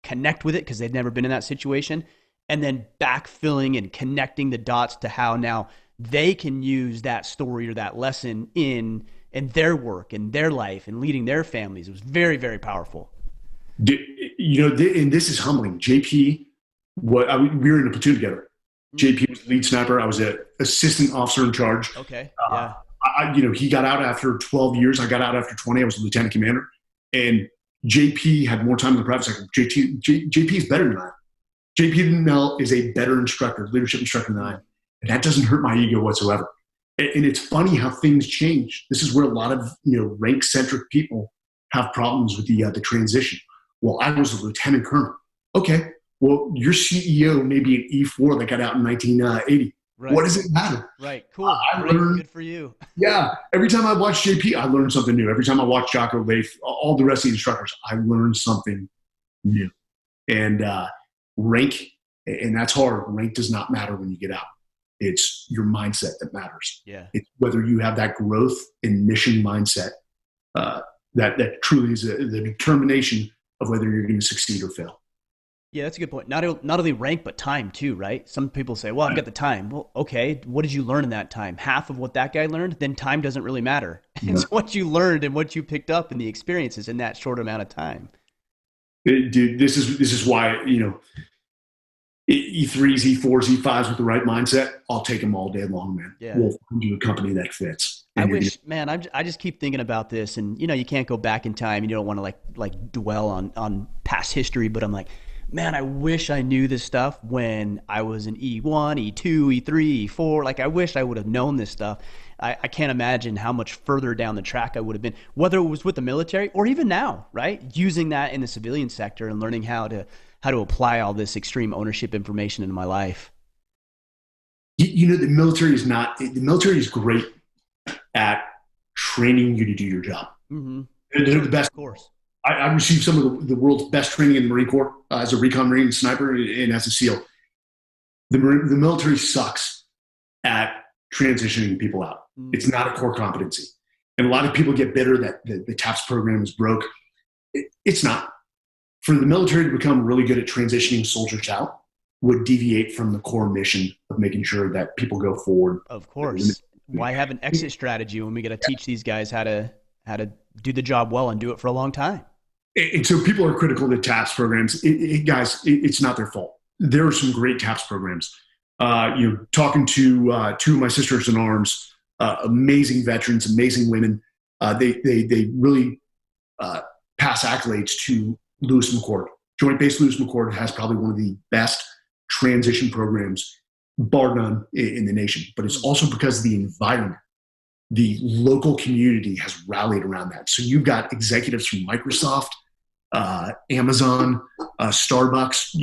connect with it because they'd never been in that situation, and then backfilling and connecting the dots to how now they can use that story or that lesson in their work and their life and leading their families. It was very, very powerful. And this is humbling. JP, we were in a platoon together. JP was the lead sniper. I was an assistant officer in charge. Okay. Yeah. He got out after 12 years. I got out after 20. I was a lieutenant commander. And JP had more time in the private sector. JP is better than I am. JP is a better instructor, leadership instructor than I am. And that doesn't hurt my ego whatsoever. And it's funny how things change. This is where a lot of rank-centric people have problems with the transition. Well, I was a lieutenant colonel. Okay, well, your CEO may be an E4 that got out in 1980. Right. What does it matter? Right, cool. Good for you. Yeah, every time I watch JP, I learn something new. Every time I watch Jocko, Leif, all the rest of the instructors, I learn something new. And rank, and that's hard, rank does not matter when you get out. It's your mindset that matters. Yeah. It's whether you have that growth and mission mindset that truly is the determination of whether you're going to succeed or fail. Yeah, that's a good point. Not only rank, but time too, right? Some people say, well, I've got the time. Well, okay, what did you learn in that time? Half of what that guy learned? Then time doesn't really matter. Yeah. It's what you learned and what you picked up in the experiences in that short amount of time. Dude, this is why, E3s, E4s, E5s with the right mindset, I'll take them all day long, man. Yeah. We'll find you a company that fits. I wish, man, I just keep thinking about this, and you can't go back in time and you don't want to like dwell on past history, but I'm like, man, I wish I knew this stuff when I was in E1, E2, E3, E4. Like, I wish I would have known this stuff. I can't imagine how much further down the track I would have been, whether it was with the military or even now, right? Using that in the civilian sector and learning how to apply all this extreme ownership information into my life. The military is great at training you to do your job. Mm-hmm. They're the best. Of course. I received some of the world's best training in the Marine Corps as a recon Marine and sniper and as a SEAL. The military sucks at transitioning people out. Mm-hmm. It's not a core competency. And a lot of people get bitter that the TAPS program is broke. It's not. For the military to become really good at transitioning soldiers out would deviate from the core mission of making sure that people go forward. Of course. Why have an exit strategy when we got to teach these guys how to do the job well and do it for a long time? And so people are critical of the TAPS programs. Guys, it's not their fault. There are some great TAPS programs. Talking to two of my sisters in arms, amazing veterans, amazing women. They really pass accolades to Lewis McChord. Joint Base Lewis McChord has probably one of the best transition programs, bar none, in the nation. But it's also because of the environment. The local community has rallied around that. So you've got executives from Microsoft, Amazon, Starbucks.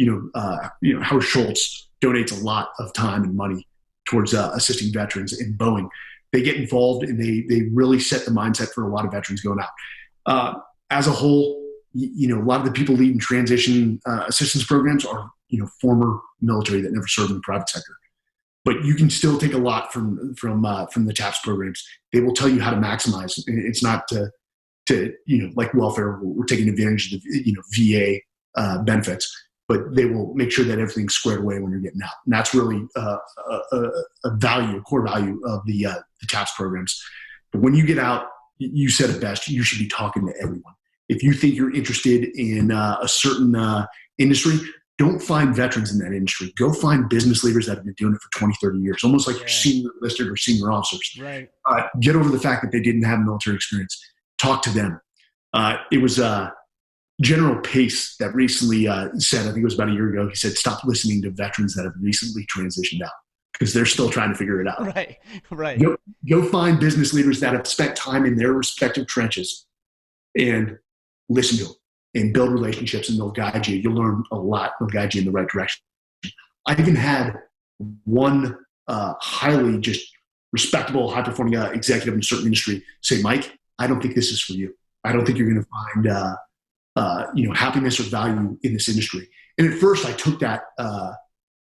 Howard Schultz donates a lot of time and money towards assisting veterans, and Boeing. They get involved and they really set the mindset for a lot of veterans going out. as a whole, a lot of the people leading transition assistance programs are, former military that never served in the private sector. But you can still take a lot from the TAPS programs. They will tell you how to maximize. It's not to like welfare. We're taking advantage of the VA benefits, but they will make sure that everything's squared away when you're getting out. And that's really a core value of the TAPS programs. But when you get out, you said it best. You should be talking to everyone. If you think you're interested in a certain industry, don't find veterans in that industry. Go find business leaders that have been doing it for 20, 30 years, almost like your senior enlisted or senior officers. Right. Get over the fact that they didn't have military experience. Talk to them. It was General Pace that recently said, I think it was about a year ago, he said, stop listening to veterans that have recently transitioned out because they're still trying to figure it out. Right. Go find business leaders that have spent time in their respective trenches and listen to them and build relationships, and they'll guide you. You'll learn a lot. They'll guide you in the right direction. I even had one highly just respectable, high-performing executive in a certain industry say, Mike, I don't think this is for you. I don't think you're going to find happiness or value in this industry. And at first I took that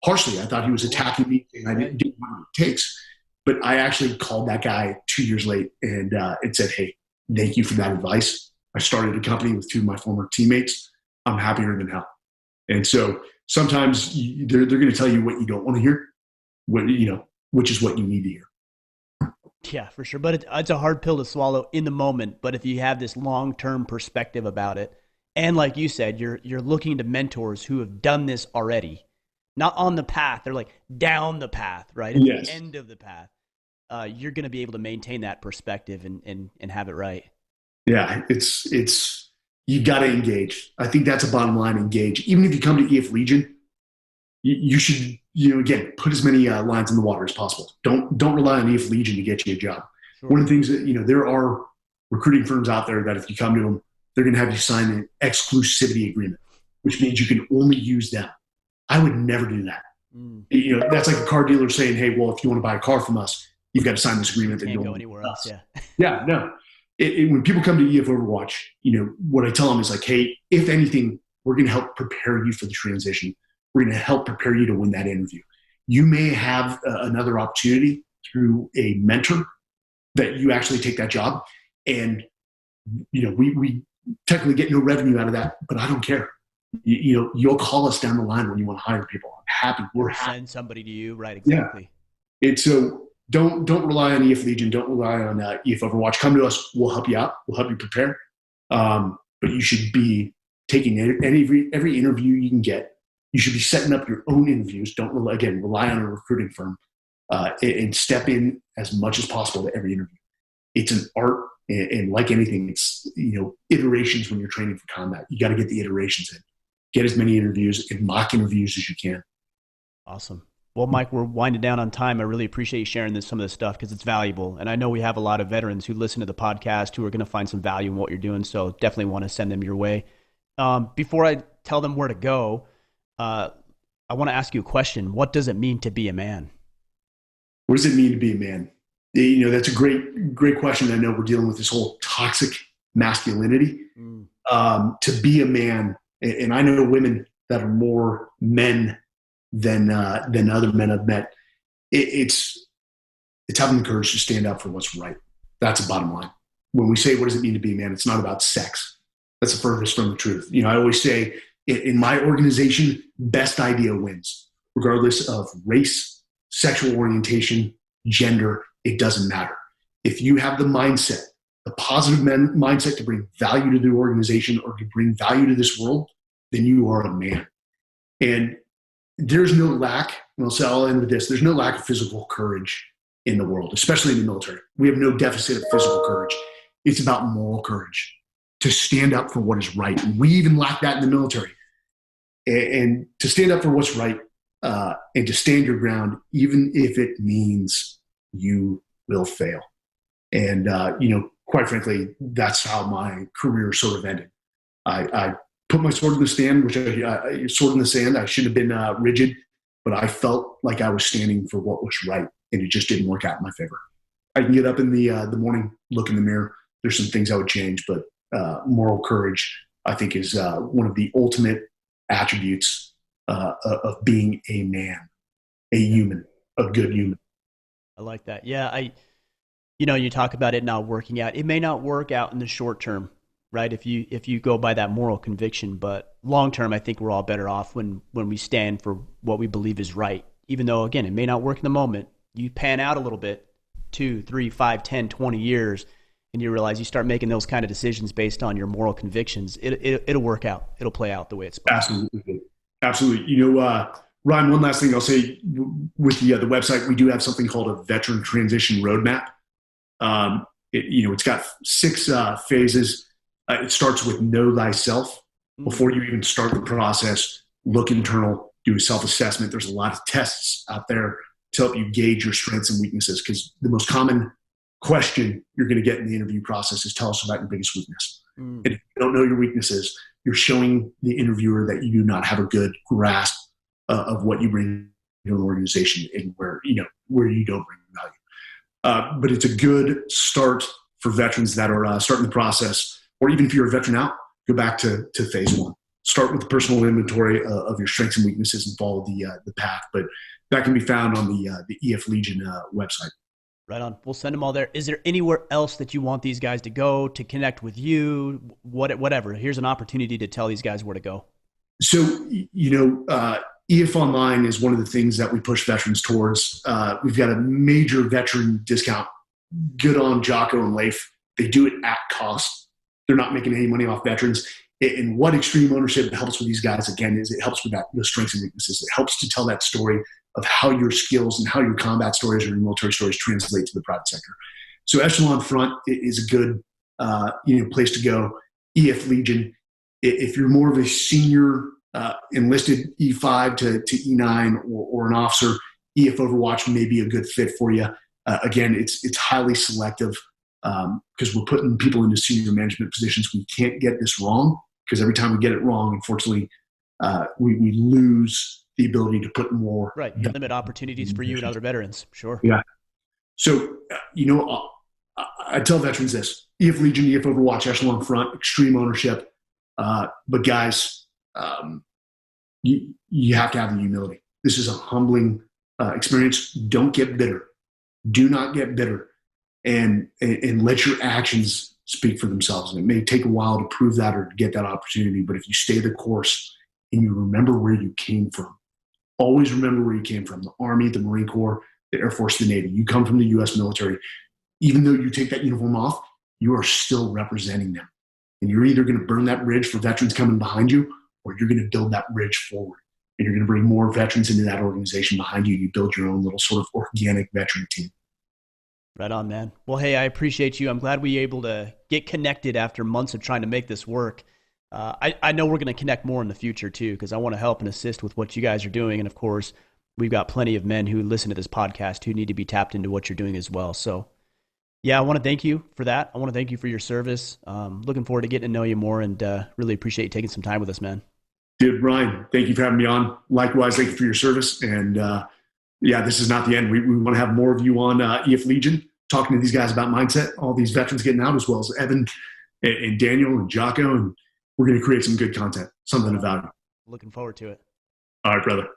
harshly. I thought he was attacking me and I didn't do what it takes. But I actually called that guy 2 years late and said, hey, thank you for that advice. I started a company with two of my former teammates. I'm happier than hell. And so sometimes they're going to tell you what you don't want to hear, which is what you need to hear. Yeah, for sure. But it's a hard pill to swallow in the moment. But if you have this long-term perspective about it, and like you said, you're looking to mentors who have done this already, not on the path, they're like down the path, right? At the end of the path. You're going to be able to maintain that perspective and have it right. Yeah, it's you got to engage. I think that's a bottom line. Engage. Even if you come to EF Legion, you should again put as many lines in the water as possible. Don't rely on EF Legion to get you a job. Sure. One of the things that there are recruiting firms out there that if you come to them, they're going to have you sign an exclusivity agreement, which means you can only use them. I would never do that. That's like a car dealer saying, "Hey, well, if you want to buy a car from us, you've got to sign this agreement that you can't don't go anywhere else." Yeah. Yeah, no. When people come to EF Overwatch, what I tell them is like, hey, if anything, we're going to help prepare you for the transition. We're going to help prepare you to win that interview. You may have another opportunity through a mentor that you actually take that job. And, we technically get no revenue out of that, but I don't care. You'll call us down the line when you want to hire people. I'm happy. We're happy. Send somebody to you. Right. Exactly. Yeah. It's so don't rely on EF Legion. Don't rely on EF Overwatch. Come to us. We'll help you out. We'll help you prepare. But you should be taking every interview you can get. You should be setting up your own interviews. Don't rely on a recruiting firm and step in as much as possible to every interview. It's an art, and like anything, it's iterations when you're training for combat. You got to get the iterations in. Get as many interviews and mock interviews as you can. Awesome. Well, Mike, we're winding down on time. I really appreciate you sharing some of this stuff because it's valuable. And I know we have a lot of veterans who listen to the podcast who are going to find some value in what you're doing. So definitely want to send them your way. Before I tell them where to go, I want to ask you a question. What does it mean to be a man? What does it mean to be a man? That's a great question. I know we're dealing with this whole toxic masculinity. To be a man, and I know women that are more men than other men I've met. It's having the courage to stand up for what's right. That's the bottom line. When we say, what does it mean to be a man? It's not about sex. That's the furthest from the truth. I always say in my organization, best idea wins, regardless of race, sexual orientation, gender, it doesn't matter. If you have the mindset, the positive mindset to bring value to the organization or to bring value to this world, then you are a man. And there's no lack, and I'll end with this, there's no lack of physical courage in the world, especially in the military. We have no deficit of physical courage. It's about moral courage to stand up for what is right. And we even lack that in the military. And to stand up for what's right and to stand your ground, even if it means you will fail. And, quite frankly, that's how my career sort of ended. I put my sword in the sand, sword in the sand. I should have been rigid, but I felt like I was standing for what was right, and it just didn't work out in my favor. I can get up in the morning, look in the mirror. There's some things I would change, but moral courage, I think, is one of the ultimate attributes of being a man, a human, a good human. I like that. Yeah, you talk about it not working out. It may not work out in the short term, right? If you go by that moral conviction, but long term, I think we're all better off when we stand for what we believe is right. Even though, again, it may not work in the moment. You pan out a little bit, 2, 3, 5, 10, 20 years, and you realize you start making those kind of decisions based on your moral convictions. It'll work out. It'll play out the way it's supposed to. Absolutely, absolutely. Ryan, one last thing I'll say with the website, we do have something called a veteran transition roadmap. It's got 6 phases. It starts with know thyself. Before you even start the process, look internal, do a self-assessment. There's a lot of tests out there to help you gauge your strengths and weaknesses, because the most common question you're going to get in the interview process is, tell us about your biggest weakness. And if you don't know your weaknesses, you're showing the interviewer that you do not have a good grasp of what you bring to an organization and where you don't bring value. But it's a good start for veterans that are starting the process, or even if you're a veteran out, go back to phase 1. Start with the personal inventory of your strengths and weaknesses and follow the path. But that can be found on the EF Legion website. Right on. We'll send them all there. Is there anywhere else that you want these guys to go to connect with you? Whatever. Here's an opportunity to tell these guys where to go. So, EF Online is one of the things that we push veterans towards. We've got a major veteran discount. Good on Jocko and Leif. They do it at cost. They're not making any money off veterans. And what extreme ownership helps with these guys, again, is it helps with the strengths and weaknesses. It helps to tell that story of how your skills and how your combat stories or your military stories translate to the private sector. So Echelon Front is a good place to go. EF Legion, if you're more of a senior enlisted E5 to E9 or an officer, EF Overwatch may be a good fit for you. Again, it's highly selective because we're putting people into senior management positions. We can't get this wrong, because every time we get it wrong, unfortunately, we lose the ability to put more. Right. You limit opportunities for you and other veterans. Sure. Yeah. So, I tell veterans this: EF Legion, EF Overwatch, Echelon Front, extreme ownership. But guys, you have to have the humility. This is a humbling experience. Don't get bitter. Do not get bitter, and let your actions speak for themselves. And it may take a while to prove that or to get that opportunity, but if you stay the course and you remember where you came from, always remember where you came from: the Army, the Marine Corps, the Air Force, the Navy. You come from the U.S. military. Even though you take that uniform off, you are still representing them. And you're either going to burn that bridge for veterans coming behind you, or you're going to build that bridge forward. And you're going to bring more veterans into that organization behind you. You build your own little sort of organic veteran team. Right on, man. Well, hey, I appreciate you. I'm glad we were able to get connected after months of trying to make this work. I know we're going to connect more in the future too, because I want to help and assist with what you guys are doing. And of course, we've got plenty of men who listen to this podcast who need to be tapped into what you're doing as well. So yeah, I want to thank you for that. I want to thank you for your service. Looking forward to getting to know you more, and really appreciate you taking some time with us, man. Dude, Brian, thank you for having me on. Likewise, thank you for your service. And this is not the end. We want to have more of you on EF Legion, talking to these guys about mindset, all these veterans getting out, as well as Evan and Daniel and Jocko. And we're going to create some good content, something of value. Looking forward to it. All right, brother.